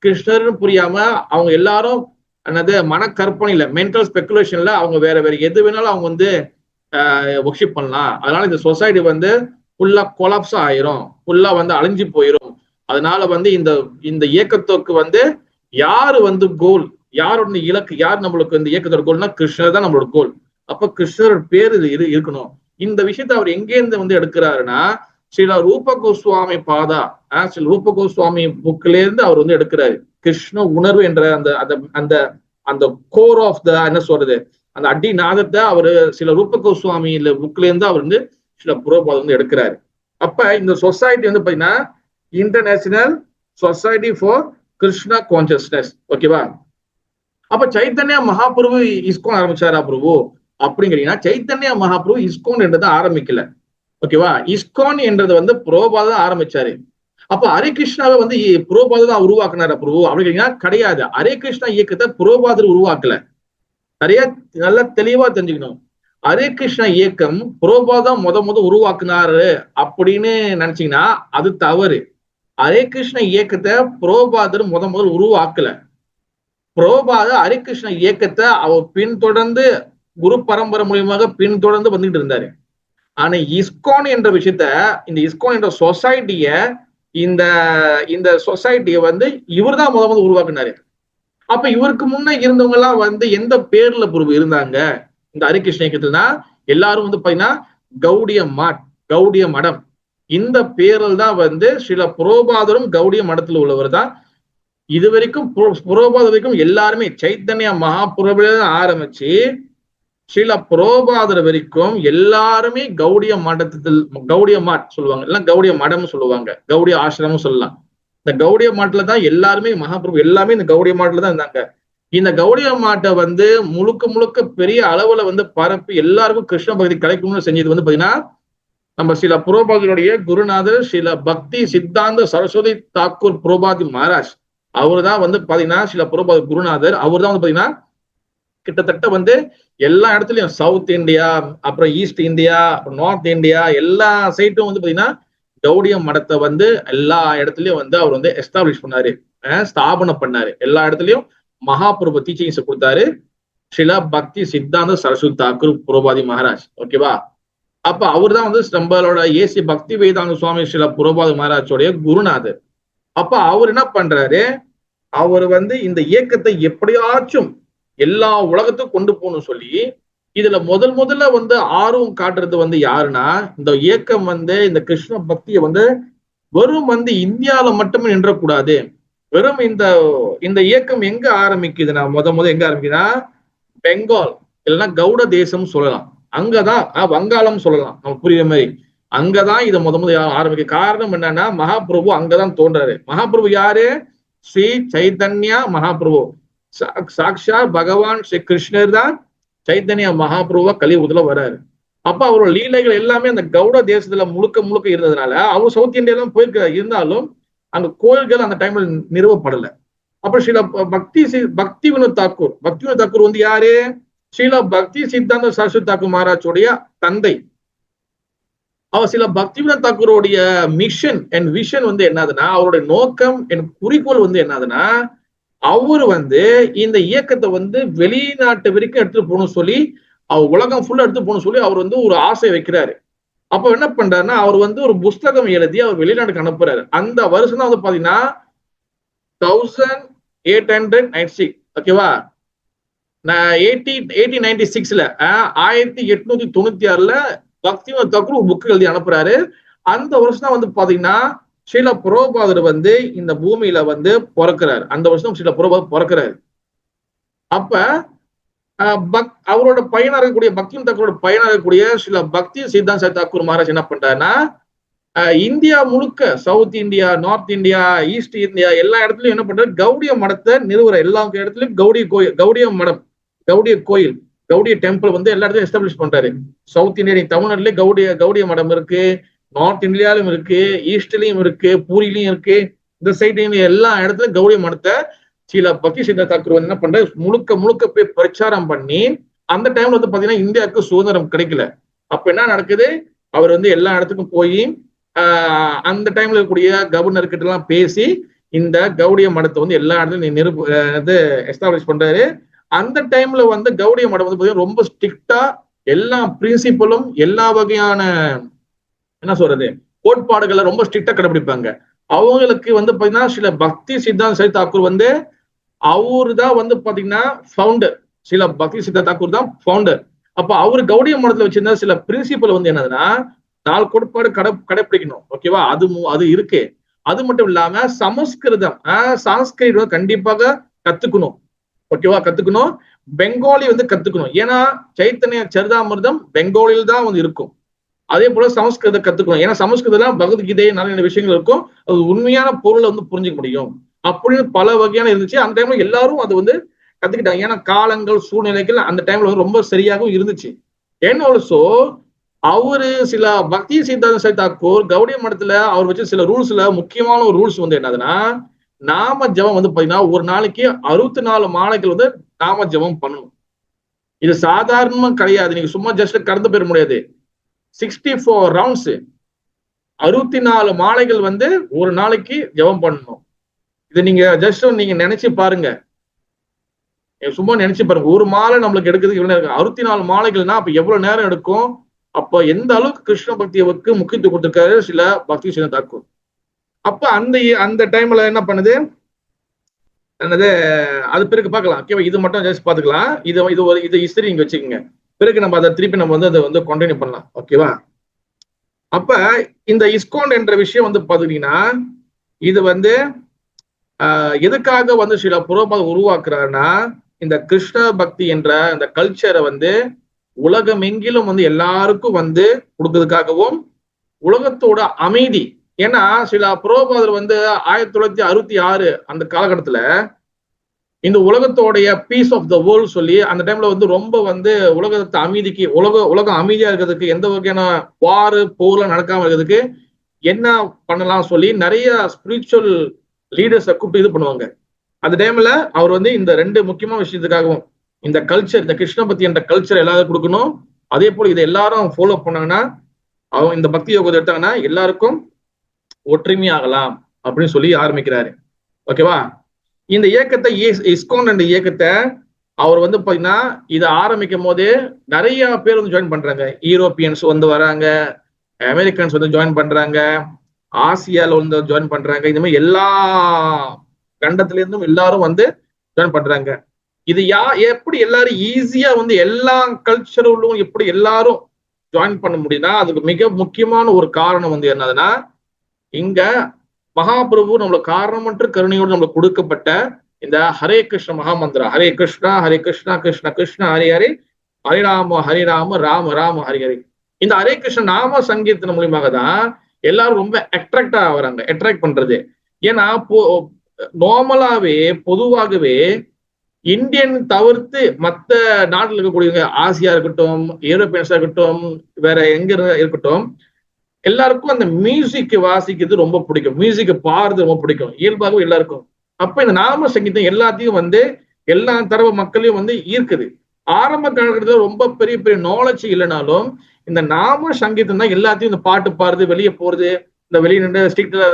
கிருஷ்ணர்னு புரியாம அவங்க எல்லாரும் என்னது மனக்கற்பனையில, மென்டல் ஸ்பெகுலேஷன்ல அவங்க வேற வேற எது வேணாலும் அவங்க வந்து ஒர்ஷிப் பண்ணலாம். அதனால இந்த சொசைட்டி வந்து ஃபுல்லா கொலாப்ஸ் ஆயிரும், ஃபுல்லா வந்து அழிஞ்சு போயிரும். அதனால வந்து இந்த இந்த இயக்கத்துக்கு வந்து யாரு வந்து கோல், யாரோட இலக்கு, யார் நம்மளுக்கு இந்த இயக்கத்தோட கோல்னா கிருஷ்ணர் தான் நம்மளோட கோல். அப்ப கிருஷ்ணர் பேர் இது இருக்கணும். இந்த விஷயத்த அவர் எங்கேருந்து வந்து எடுக்கிறாருன்னா, சில ரூப கோஸ்வாமி பாதா, சில ரூப கோஸ்வாமி புக்ல இருந்து அவர் வந்து எடுக்கிறாரு. கிருஷ்ண உணர்வு என்ற அந்த அந்த அந்த கோர் ஆஃப் த என்ன சொல்றது, அந்த அடி நாதத்தை அவரு சில ரூப கோஸ்வாமி புக்ல இருந்து அவர் வந்து சில புரோபாதம் வந்து எடுக்கிறாரு. அப்ப இந்த சொசைட்டி வந்து பாத்தீங்கன்னா international society for Krishna consciousness. ஓகேவா? அப்ப சைத்தன்யா மகாபிரபு இஸ்கான் ஆரம்பிச்சாரா பிரபு அப்படிங்கிறீங்கன்னா, சைத்தன்யா மகாபிரபு இஸ்கான் என்றதை ஆரம்பிக்கல. ஓகேவா? இஸ்கான் என்றது வந்து புரோபாதம் ஆரம்பிச்சாரு. அப்ப ஹரே கிருஷ்ணாவை வந்து புரோபாதம் தான் உருவாக்குனாரா பிரபு அப்படிங்கிறீங்கன்னா கிடையாது. ஹரே கிருஷ்ணா இயக்கத்தை புரோபாதர் உருவாக்கல. நிறைய நல்லா தெளிவா தெரிஞ்சுக்கணும். ஹரே கிருஷ்ணா இயக்கம் புரோபாதம் முத உருவாக்குனாரு அப்படின்னு நினைச்சீங்கன்னா அது தவறு. ஹரே கிருஷ்ண இயக்கத்தை புரோபாதர் முதல் உருவாக்கல. புரோபாதர் ஹரே கிருஷ்ண இயக்கத்தை அவர் பின்தொடர்ந்து குரு பரம்பரை மூலியமாக பின்தொடர்ந்து வந்துட்டு இருந்தாரு. ஆனா இஸ்கான் என்ற விஷயத்த, இந்த இஸ்கான் என்ற சொசைட்டிய, இந்த இந்த சொசைட்டிய வந்து இவர் தான் முதல் உருவாக்குனாரு. அப்ப இவருக்கு முன்ன இருந்தவங்க எல்லாம் வந்து எந்த பேர்ல பிரபு இருந்தாங்க இந்த ஹரே கிருஷ்ண இயக்கத்துலனா, எல்லாரும் வந்து பாத்தீங்கன்னா கௌடிய மடம் இந்த பேரில் தான் வந்து சில புரோபாதரும் கௌடிய மடத்துல உள்ளவர் தான். இது வரைக்கும் புரோபாத வரைக்கும் எல்லாருமே சைத்தன்யா மகாபுரபில ஆரம்பிச்சு சில புரோபாதர் வரைக்கும் எல்லாருமே கௌடிய மடத்தில், கௌடிய மாட் சொல்லுவாங்க, இல்ல கௌடிய மடம் சொல்லுவாங்க, கௌடிய ஆசிரமம் சொல்லலாம். இந்த கௌடிய மாட்டுல தான் எல்லாருமே மகாபிரபு எல்லாமே இந்த கௌடிய மாட்டுல தான் இருந்தாங்க. இந்த கௌடிய மாட்டை வந்து முழுக்க பெரிய அளவுல வந்து பரப்பி எல்லாருக்கும் கிருஷ்ண பக்தி கிடைக்கணும்னு செஞ்சது வந்து பாத்தீங்கன்னா நம்ம சில புரோபாதிகளுடைய குருநாதர் சில பக்தி சித்தாந்த சரஸ்வதி தாக்கூர் புரோபாதி மகாராஜ். அவரு தான் வந்து பாத்தீங்கன்னா சில புரோபாதி குருநாதர். அவர் தான் வந்து பாத்தீங்கன்னா கிட்டத்தட்ட வந்து எல்லா இடத்துலயும் சவுத் இந்தியா, அப்புறம் ஈஸ்ட் இந்தியா, நார்த் இந்தியா எல்லா சைட்டும் வந்து பாத்தீங்கன்னா கௌடிய மடத்தை வந்து எல்லா இடத்துலயும் வந்து அவர் வந்து எஸ்டாப்ளிஷ் பண்ணாரு, ஸ்தாபனம் பண்ணாரு. எல்லா இடத்துலயும் மகாபிரபு டீச்சிங்ஸ் கொடுத்தாரு சில பக்தி சித்தாந்த சரஸ்வதி தாக்கூர் புரோபாதி மகாராஜ். ஓகேவா? அப்ப அவர் தான் வந்து நம்மளோட ஏசி பக்தி வேதாந்த சுவாமி சில புரோபாத மகாராஜோடைய குருநாதர். அப்ப அவர் என்ன பண்றாரு, அவர் வந்து இந்த இயக்கத்தை எப்படியாச்சும் எல்லா உலகத்துக்கும் கொண்டு போகணும்னு சொல்லி இதுல முதல்ல வந்து ஆர்வம் காட்டுறது வந்து யாருன்னா, இந்த இயக்கம் வந்து இந்த கிருஷ்ண பக்தியை வந்து வெறும் வந்து இந்தியாவில மட்டுமே நின்றக்கூடாது. வெறும் இந்த இயக்கம் எங்க ஆரம்பிக்குதுன்னா, எங்க ஆரம்பிக்குதுன்னா பெங்கால் இல்லைன்னா கவுட தேசம் சொல்லலாம், அங்கதான் வங்காளம் சொல்லலாம், நம்ம புரியுற மாதிரி. அங்கதான் இதை முதல் ஆரம்பிக்க காரணம் என்னன்னா, மகாபிரபு அங்கதான் தோன்றாரு. மகாபிரபு யாரு? ஸ்ரீ சைத்தன்யா மகாபிரபு. சாக்ஷா பகவான் ஸ்ரீ கிருஷ்ணர் தான் சைத்தன்யா மகாபிரபுவா கலியுகத்துல வர்றாரு. அப்ப அவரோட லீலைகள் எல்லாமே அந்த கவுட தேசத்துல முழுக்க இருந்ததுனால அவர் சவுத் இந்தியாலாம் போயிருக்க இருந்தாலும் அங்க கோயில்கள் அந்த டைம்ல நிறுவப்படல. அப்புறம் சில பக்தி வினோத் தாக்கூர் வந்து யாரு? ஸ்ரீல பக்தி சித்தாந்த சரஸ்வதி தாக்கூர் மகாராஜோடைய தந்தை. அவர் சில பக்தி வினோத் தாக்கூருடைய மிஷன் அண்ட் விஷன் வந்து என்னதுன்னா, அவருடைய நோக்கம் என் குறிக்கோள் வந்து என்னதுன்னா, அவரு வந்து இந்த இயக்கத்தை வந்து வெளிநாட்டு வரைக்கும் எடுத்துட்டு போகணும்னு சொல்லி, அவர் உலகம் ஃபுல்லா எடுத்து போகணும்னு சொல்லி அவர் வந்து ஒரு ஆசை வைக்கிறாரு. அப்ப என்ன பண்றாருன்னா, அவர் வந்து ஒரு புஸ்தகம் எழுதி அவர் வெளிநாட்டுக்கு அனுப்புறாரு. அந்த வருஷம் தான் வந்து பாத்தீங்கன்னா 1896. ஓகேவா? 1896ல 1896ல பக்தி வினோத் தாக்கூர் ஒரு புக் எழுதி அனுப்புறாரு. அந்த வருஷம் தான் வந்து பாத்தீங்கன்னா ஸ்ரீல புரோபாதர் வந்து இந்த பூமியில வந்து பிறக்கிறாரு. அந்த வருஷம் ஸ்ரீல புரோபாதர் பிறக்கிறாரு. அப்ப அவரோட பையனா இருக்கக்கூடிய பக்தி தாக்கூரோட பையனா இருக்கக்கூடிய சில பக்தி சித்தாந்த தாக்கூர் மகாராஜ் என்ன பண்றாருன்னா இந்தியா முழுக்க south India, north India, east India எல்லா இடத்துலயும் என்ன பண்றாரு, கௌடிய மடத்தை நிறுவற எல்லா இடத்துலயும் கௌடிய கோயில், கௌடிய மடம், கௌடிய கோயில், கௌடிய டெம்பிள் வந்து எல்லா இடத்துலயும் எஸ்டாப்ளிஷ் பண்றாரு. சவுத் இந்தியா தமிழ்நாட்டிலேயே கௌடிய மடம் இருக்கு, நார்த் இந்தியாவிலும் இருக்கு, ஈஸ்ட்லயும் இருக்கு, பூரிலையும் இருக்கு, இந்த சைட்லயும் எல்லா இடத்துலயும் கௌடிய மடத்தை சில பக்தி சித்த தாக்கூர் வந்து என்ன பண்றாரு, முழுக்க முழுக்க போய் பிரச்சாரம் பண்ணி அந்த டைம்ல வந்து பாத்தீங்கன்னா இந்தியாவுக்கு சுதந்திரம் கிடைக்கல. அப்ப என்ன நடக்குது, அவர் வந்து எல்லா இடத்துக்கும் போய் அந்த டைம்ல இருக்கக்கூடிய கவர்னர் கிட்ட எல்லாம் பேசி இந்த கௌடிய மடத்தை வந்து எல்லா இடத்துலயும் எஸ்டாப்ளிஷ் பண்றாரு. அந்த டைம்ல வந்து கௌடிய மடம் வந்து ரொம்ப ஸ்ட்ரிக்டா எல்லா பிரின்சிபலும் எல்லா வகையான என்ன சொல்றது கோட்பாடுகளை ரொம்ப ஸ்ட்ரிக்டா கடைபிடிப்பாங்க. அவங்களுக்கு வந்து பாத்தீங்கன்னா சில பக்தி சித்தாந்த சரி தாக்கூர் வந்து அவரு தான் வந்து பாத்தீங்கன்னா ஃபவுண்டர், சில பக்தி சித்தாந்த தாக்கூர் தான் ஃபவுண்டர். அப்ப அவரு கௌடிய மடத்துல வச்சிருந்த சில பிரின்சிபல் வந்து என்னதுன்னா 4 கோட்பாடு கடைப்பிடிக்கணும். ஓகேவா, அது இருக்கு. அது மட்டும் இல்லாம சமஸ்கிருதம் சான்ஸ்கிரிட் கண்டிப்பாக கத்துக்கணும். ஓகேவா, கத்துக்கணும். பெங்காலி வந்து கத்துக்கணும். ஏன்னா சைத்தன்ய சரிதாமிர்தம் பெங்காலியில் தான் வந்து இருக்கும். அதே போல சமஸ்கிருதம் கத்துக்கணும். ஏன்னா சமஸ்கிருதம் பகவத்கீதை நிறைய விஷயங்கள் இருக்கும், அது உண்மையான பொருளை வந்து புரிஞ்சுக்க முடியும் அப்படின்னு பல வகையான இருந்துச்சு. அந்த டைம்ல எல்லாரும் அது வந்து கத்துக்கிட்டாங்க. ஏன்னா காலங்கள் சூழ்நிலைகள் அந்த டைம்ல வந்து ரொம்ப சரியாகவும் இருந்துச்சு. ஏன்னா ஆல்சோ அவரு சில பக்தி சித்தாந்த சரி தாக்கூர் கௌடிய மடத்துல அவர் வச்சு சில ரூல்ஸ்ல முக்கியமான ஒரு ரூல்ஸ் வந்து என்னதுன்னா, நாம ஜபம் வந்து பாத்தீங்கன்னா ஒரு நாளைக்கு 64 மாலைகள் வந்து நாம ஜபம் பண்ணணும். இது சாதாரணமா கிடையாது. நீங்க சும்மா ஜஸ்ட் கடந்து போயிட முடியாது. 64 ரவுண்ட்ஸ் 64 மாலைகள் வந்து ஒரு நாளைக்கு ஜபம் பண்ணணும். இது நீங்க ஜஸ்ட் நீங்க நினைச்சு பாருங்க, சும்மா நினைச்சு பாருங்க. ஒரு மாலை நம்மளுக்கு எடுக்கிறதுக்கு எவ்வளவு நேரம், 64 மாலைகள்னா அப்ப எவ்வளவு நேரம் எடுக்கும். அப்ப எந்த அளவுக்கு கிருஷ்ண பக்தியவுக்கு முக்கியத்துவம் கொடுத்திருக்காரு சில பக்தி சித்தாந்த தாக்கூர். அப்ப அந்த டைம்ல என்ன பண்ணுது என்னது, அது பிறகு பார்க்கலாம். இது மட்டும் ஜஸ்ட் பாத்துக்கலாம். இது ஹிஸ்டரி நீங்க வச்சுக்கோங்க. பிறகு நம்ம அதை திருப்பி நம்ம வந்து அதை வந்து கண்டினியூ பண்ணலாம். ஓகேவா, அப்ப இந்த இஸ்கான் என்ற விஷயம் வந்து பாத்தீங்கன்னா இது வந்து எதுக்காக வந்து சில புரோபாத் உருவாக்குறாருன்னா, இந்த கிருஷ்ண பக்தி என்ற இந்த கல்ச்சரை வந்து உலகம் எங்கிலும் வந்து எல்லாருக்கும் வந்து கொடுக்கறதுக்காகவும் உலகத்தோட அமைதி. ஏன்னா சில புரோபாதர் வந்து 1966 அந்த காலகட்டத்துல இந்த உலகத்தோடைய பீஸ் ஆஃப் த வேர்ல்ட் சொல்லி அந்த டைம்ல வந்து ரொம்ப வந்து உலகத்தை அமைதிக்கு உலகம் அமைதியா இருக்கிறதுக்கு எந்த வகையான வாரு போர்லாம் நடக்காம இருக்கிறதுக்கு என்ன பண்ணலாம் சொல்லி நிறைய ஸ்பிரிச்சுவல் லீடர்ஸை கூப்பிட்டு இது பண்ணுவாங்க. அந்த டைம்ல அவர் வந்து இந்த 2 முக்கியமான விஷயத்துக்காகவும் இந்த கல்ச்சர், இந்த கிருஷ்ண பக்தி என்ற கல்ச்சர் எல்லாரும் கொடுக்கணும். அதே போல இதை எல்லாரும் ஃபாலோ பண்ணாங்கன்னா அவங்க இந்த பக்தி யோகத்தை எடுத்தாங்கன்னா எல்லாருக்கும் ஒற்றுமையாகலாம் அப்படின்னு சொல்லி ஆரம்பிக்கிறாரு. ஓகேவா, இந்த இயக்கத்தை இஸ்கான் என்ற இயக்கத்தை அவர் வந்து பாத்தீங்கன்னா இதை ஆரம்பிக்கும் போது நிறைய பேர் வந்து ஜாயின் பண்றாங்க. யூரோப்பியன்ஸ் வந்து வராங்க, அமெரிக்கன்ஸ் வந்து ஜாயின் பண்றாங்க, ஆசியால வந்து ஜாயின் பண்றாங்க. இந்த மாதிரி எல்லா கண்டத்துல இருந்தும் எல்லாரும் வந்து ஜாயின் பண்றாங்க. இது எப்படி எல்லாரும் ஈஸியா வந்து எல்லா கல்ச்சரும் எப்படி எல்லாரும் ஜாயின் பண்ண முடியும்னா அதுக்கு மிக முக்கியமான ஒரு காரணம் வந்து என்னதுன்னா, இங்க மகாபிரபு நம்மளுக்கு காரணமற்ற கருணையோடு நம்மளுக்கு கொடுக்கப்பட்ட இந்த ஹரே கிருஷ்ண மகாமந்திரா, ஹரே கிருஷ்ணா கிருஷ்ண கிருஷ்ண ஹரி ஹரி, ஹரிராம ஹரிராம ராம ராம ஹரி ஹரி. இந்த ஹரே கிருஷ்ண நாம சங்கீர்த்தன மூலியமாக தான் எல்லாரும் ரொம்ப அட்ராக்ட் ஆகுறாங்க. அட்ராக்ட் பண்றது ஏன்னா நார்மலாவே பொதுவாகவே இந்தியன் தவிர்த்து மற்ற நாட்டில் இருக்கக்கூடியவங்க, ஆசியா இருக்கட்டும், யூரோப்பியன்ஸா இருக்கட்டும், வேற எங்க இருக்கட்டும், எல்லாருக்கும் அந்த மியூசிக் வாசிக்கிறது ரொம்ப பிடிக்கும், மியூசிக் பாடுறது ரொம்ப பிடிக்கும் இயல்பாகவும் எல்லாருக்கும். அப்ப இந்த நாம சங்கீதம் எல்லாத்தையும் வந்து எல்லா தரப்பு மக்களையும் வந்து ஈர்க்குது. ஆரம்ப காலகட்டத்தில் ரொம்ப பெரிய பெரிய நாலேஜ் இல்லைனாலும் இந்த நாம சங்கீதம் தான் எல்லாத்தையும் இந்த பாட்டு பாடுறது, வெளியே போறது, இந்த வெளியே நின்று ஸ்ட்ரீட்ல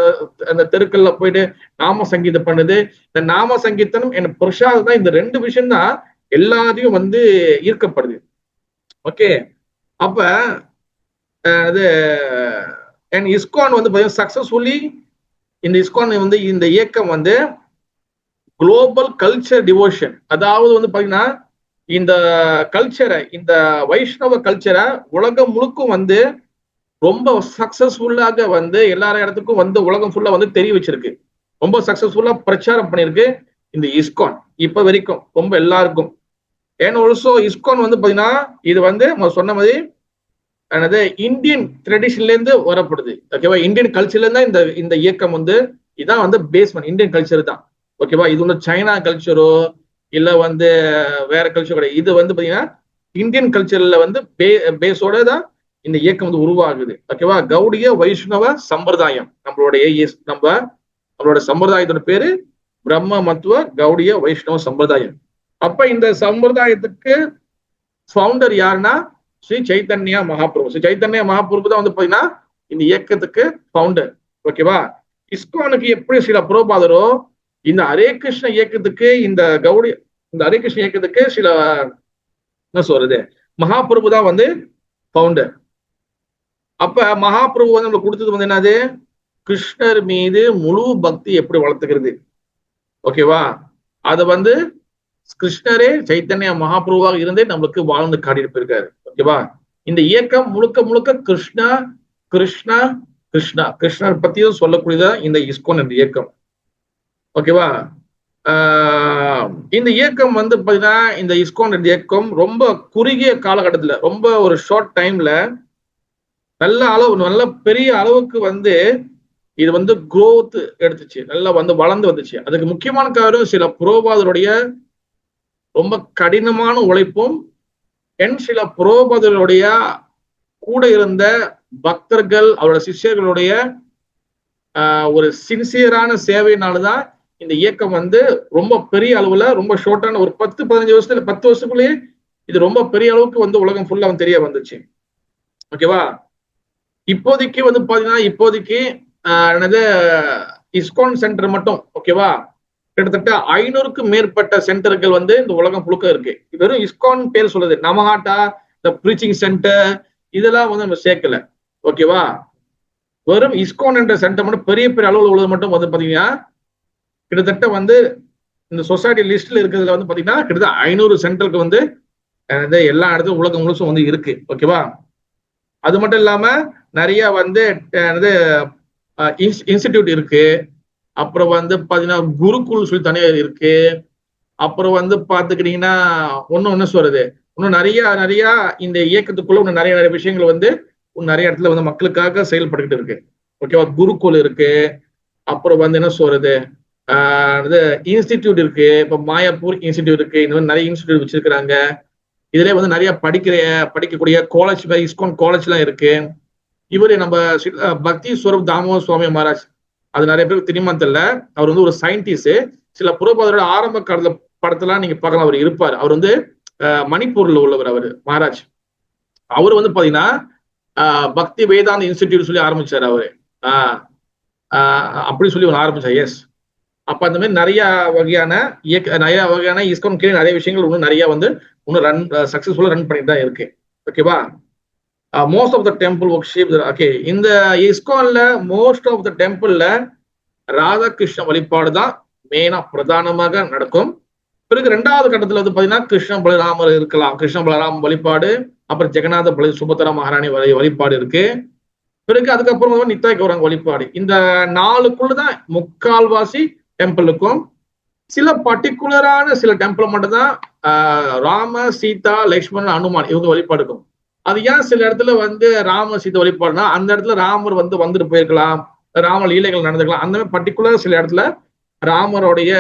அந்த தெருக்கள்ல போயிட்டு நாம சங்கீதம் பண்ணுது. இந்த நாம சங்கீதம் என் பிரசாத் தான். இந்த 2 விஷயம் தான் எல்லாத்தையும் வந்து ஈர்க்கப்படுது. ஓகே, அப்ப அது இஸ்கான் வந்து சக்சஸ்ஃபுல்லி இந்த இஸ்கான் வந்து இந்த இயக்கம் வந்து குளோபல் கல்ச்சர் டிவோஷன், அதாவது வந்து பாத்தீங்கன்னா இந்த கல்ச்சரை, இந்த வைஷ்ணவ கல்ச்சரை உலகம் முழுக்கும் வந்து ரொம்ப சக்சஸ்ஃபுல்லாக வந்து எல்லா இடத்துக்கும் வந்து உலகம் ஃபுல்லா வந்து தெரிய வச்சிருக்கு. ரொம்ப சக்சஸ்ஃபுல்லா பிரச்சாரம் பண்ணிருக்கு இந்த இஸ்கான் இப்ப வரைக்கும் ரொம்ப எல்லாருக்கும். அண்ட் ஆல்சோ இஸ்கான் வந்து பாத்தீங்கன்னா இது வந்து சொன்ன மாதிரி என்னது இந்தியன் ட்ரெடிஷன்ல இருந்து வரப்படுது. ஓகேவா, இந்தியன் கல்ச்சர்ல இருந்தா இந்த இந்த இயக்கம் வந்து இதான் வந்து பேஸ்மெண்ட் இந்தியன் கல்ச்சர் தான். ஓகேவா, இது வந்து சைனா கல்ச்சரோ இல்ல வந்து வேற கல்ச்சர் கிடையாது. இது வந்து பாத்தீங்கன்னா இந்தியன் கல்ச்சர்ல வந்து பேஸோட தான் இந்த இயக்கம் வந்து உருவாகுது. ஓகேவா, கௌடிய வைஷ்ணவ சம்பிரதாயம் நம்மளோட சம்பிரதாயத்தோட பேரு பிரம்ம மத்துவ கௌடிய வைஷ்ணவ சம்பிரதாயம். அப்ப இந்த சம்பிரதாயத்துக்கு ஃபவுண்டர் யாருன்னா ஸ்ரீ சைத்தன்யா மகாபிரபு. ஸ்ரீ சைத்தன்யா மகாபிரபு தான் வந்து பாத்தீங்கன்னா இந்த இயக்கத்துக்கு ஃபவுண்டர். ஓகேவா, இஸ்கானுக்கு எப்படி சில புரோபாதரோ இந்த ஹரே கிருஷ்ண இயக்கத்துக்கு இந்த ஹரே கிருஷ்ண இயக்கத்துக்கு சில என்ன சொல்றது மகாபிரபு தான் வந்து ஃபவுண்டர். அப்ப மகாபிரபு வந்து நம்மளுக்கு கொடுத்தது வந்து என்னது, கிருஷ்ணர் மீது முழு பக்தி எப்படி வளர்த்துக்கிறது. ஓகேவா, அத வந்து கிருஷ்ணரே சைத்தன்ய மகாபிரபுவாக இருந்தே நம்மளுக்கு வாழ்ந்து காட்டிட்டு போயிருக்காரு. ஓகேவா, இந்த இயக்கம் முழுக்க முழுக்க கிருஷ்ணா கிருஷ்ணா கிருஷ்ணா கிருஷ்ணர் பத்தியும் சொல்லக்கூடியதா இந்த இஸ்கான் என்ற இயக்கம். ஓகேவா, இந்த இயக்கம் வந்து பாத்தீங்கன்னா இந்த இஸ்கான் என்ற இயக்கம் ரொம்ப குறுகிய காலகட்டத்துல ரொம்ப ஒரு ஷார்ட் டைம்ல நல்ல பெரிய அளவுக்கு வந்து இது வந்து குரோத் எடுத்துச்சு, நல்லா வந்து வளர்ந்து வந்துச்சு. அதுக்கு முக்கியமான காரணம் சில புரோபாதருடைய ரொம்ப கடினமான உழைப்பும் சில புரோபாதருடைய கூட இருந்த பக்தர்கள் அவரோட சிஷ்யர்களுடைய ஒரு சின்சியரான சேவையினாலதான் இந்த இயக்கம் வந்து ரொம்ப பெரிய அளவுல ரொம்ப ஷார்ட்டான ஒரு 10-15 வருஷத்துல 10 வருஷத்துக்குள்ளேயே இது ரொம்ப பெரிய அளவுக்கு வந்து உலகம் ஃபுல்லா தெரிய வந்துச்சு. ஓகேவா, இப்போதைக்கு வந்து பாத்தீங்கன்னா இப்போதைக்கு என்னது இஸ்கான் சென்டர் மட்டும் ஓகேவா கிட்டத்தட்ட 500க்கும் மேற்பட்ட சென்டர்கள் வந்து இந்த உலகம் முழுக்க இருக்கு. வெறும் இஸ்கான் பேர் சொல்லுது, நமஹாட்டா இந்த ப்ரீச்சிங் சென்டர் இதெல்லாம் வந்து நம்ம சேர்க்கல. ஓகேவா, வெறும் இஸ்கான் என்ற சென்டர் மட்டும் பெரிய பெரிய அளவில் உள்ளது மட்டும் வந்து பாத்தீங்கன்னா கிட்டத்தட்ட வந்து இந்த சொசைட்டி லிஸ்ட்ல இருக்கிறதுல வந்து பாத்தீங்கன்னா கிட்டத்தட்ட 500 சென்டருக்கு வந்து எல்லா இடத்துலும் உலகம் முழுசும் வந்து இருக்கு. ஓகேவா, அது மட்டும் இல்லாம நிறைய வந்து இன்ஸ்டிடியூட் இருக்கு. அப்புறம் வந்து பாத்தீங்கன்னா குருகுல் சொல்லி தனியா இருக்கு. அப்புறம் வந்து பாத்துக்கிட்டீங்கன்னா ஒண்ணு சொல்றது இன்னும் நிறைய இந்த இயக்கத்துக்குள்ள இன்னும் நிறைய விஷயங்கள் வந்து நிறைய இடத்துல வந்து மக்களுக்காக செயல்பட்டுக்கிட்டு இருக்கு. ஓகேவா, குருகுல் இருக்கு. அப்புறம் வந்து என்ன சொல்றது இன்ஸ்டிடியூட் இருக்கு. இப்ப மாயாப்பூர் இன்ஸ்டிடியூட் இருக்கு. இந்த மாதிரி நிறைய இன்ஸ்டிடியூட் வச்சிருக்கிறாங்க. இதுல வந்து நிறைய படிக்கக்கூடிய காலேஜ், இஸ்கான் காலேஜ் எல்லாம் இருக்கு. இவரு நம்ம பக்தி ஸ்வரூப் தாமோதர் சுவாமி மகாராஜ், அது நிறைய பேருக்கு தெரியுமா தெரியல. அவர் வந்து ஒரு சயின்டிஸ்ட். சில புரோபாதரோட ஆரம்ப காலத்துல படத்தெல்லாம் நீங்க பார்க்கலாம், அவர் இருப்பார். அவர் வந்து மணிப்பூர்ல உள்ளவர் அவர் மகாராஜ். அவரு வந்து பாத்தீங்கன்னா பக்தி வேதாந்த இன்ஸ்டிடியூட் சொல்லி ஆரம்பிச்சாரு அவரு. அப்படி சொல்லி ஒன்று ஆரம்பிச்சார். எஸ், அப்ப அந்த மாதிரி நிறைய வகையான இஸ்கான் கீழே நிறைய விஷயங்கள் இன்னும் நிறைய வந்து இன்னும் ரன் சக்சஸ்ஃபுல்லா ரன் பண்ணிட்டு தான் இருக்கு. ஓகேவா, most of the temple worship. Okay, இந்த இஸ்கான்ல மோஸ்ட் ஆஃப் த டெம்பிள்ல ராதாகிருஷ்ண வழிபாடு தான் மெயினா பிரதானமாக நடக்கும். பிறகு 2வது கட்டத்துல வந்து பாத்தீங்கன்னா கிருஷ்ண பலராமர் இருக்கலாம், கிருஷ்ண பலராம் வழிபாடு, அப்புறம் ஜெகநாத சுபத்ரா மகாராணி வழிபாடு இருக்கு. பிறகு அதுக்கப்புறம் நித்தாய் கௌரங்க வழிபாடு. இந்த 4க்குள்ளதான் முக்கால்வாசி டெம்பிள் இருக்கும். சில பர்டிகுலரான சில டெம்பிள் மட்டும் தான் ராம சீதா லக்ஷ்மணன் அனுமான் இவங்க வழிபாடு இருக்கும். அது ஏன் சில இடத்துல வந்து ராம சீதா வழிபாடுனா அந்த இடத்துல ராமர் வந்துட்டு போயிருக்கலாம், ராம லீலைகள் நடந்துக்கலாம். அந்த மாதிரி பர்டிகுலர் சில இடத்துல ராமருடைய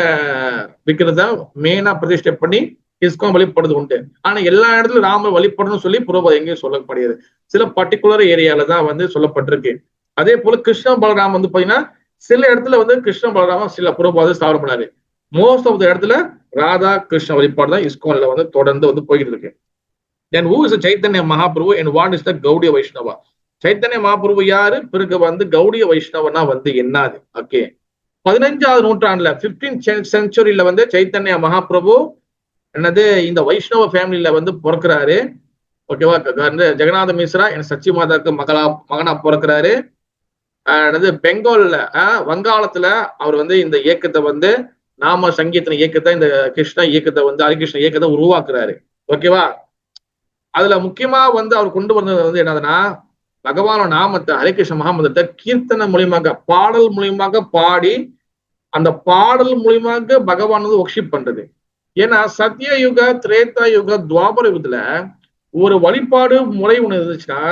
விக்கிரத மெயினா பிரதிஷ்டை பண்ணி இஸ்கான் வழிபடுறது உண்டு. ஆனா எல்லா இடத்துலயும் ராமர் வழிபடணும்னு சொல்லி புரோபாத எங்கேயும் சொல்லப்படுகிறது. சில பர்டிகுலர் ஏரியால தான் வந்து சொல்லப்பட்டிருக்கு. அதே போல கிருஷ்ண பலராம் வந்து பாத்தீங்கன்னா சில இடத்துல வந்து கிருஷ்ண பலராம சில புரோபாத ஸ்தாபனம் பண்ணாரு. மோஸ்ட் ஆஃப் த இடத்துல ராதா கிருஷ்ண வழிபாடு தான் இஸ்கான்ல வந்து தொடர்ந்து வந்து போயிட்டு இருக்கு. Then who is Chaitanya Mahaprabhu and what is the Gaudiya Vaishnava? Chaitanya Mahaprabhu யாரு, பிறகு வந்து கௌடிய வைஷ்ணவனா வந்து என்னது? ஓகே, 15வது நூற்றாண்டுல 15th செஞ்சுரியில வந்து சைத்தன்ய மகாபிரபு என்னது இந்த வைஷ்ணவ ஃபேமிலியில வந்து பிறக்கிறாரு. ஓகேவா, ஜெகநாத மிஸ்ரா என் சச்சி மாதாக்கு மகனா பிறக்கிறாரு. பெங்கால்ல வங்காளத்துல அவர் வந்து இந்த இயக்கத்தை வந்து நாம சங்கீர்த்தன இயக்கத்தை இந்த கிருஷ்ண இயக்கத்தை வந்து ஹரிகிருஷ்ண இயக்கத்தை உருவாக்குறாரு. ஓகேவா, அதுல முக்கியமா வந்து அவர் கொண்டு வந்தது வந்து என்னதுன்னா பகவான நாமத்தை ஹரிகிருஷ்ண மகாமந்திரத்தை கீர்த்தனை மூலியமாக பாடல் மூலியமாக பாடி அந்த பாடல் மூலியமாக பகவான் வந்து ஒர்ஷிப் பண்றது. ஏன்னா சத்திய யுக, திரேதா யுக, துவாபர யுகத்துல ஒரு வழிபாடு முறை ஒண்ணு இருந்துச்சுன்னா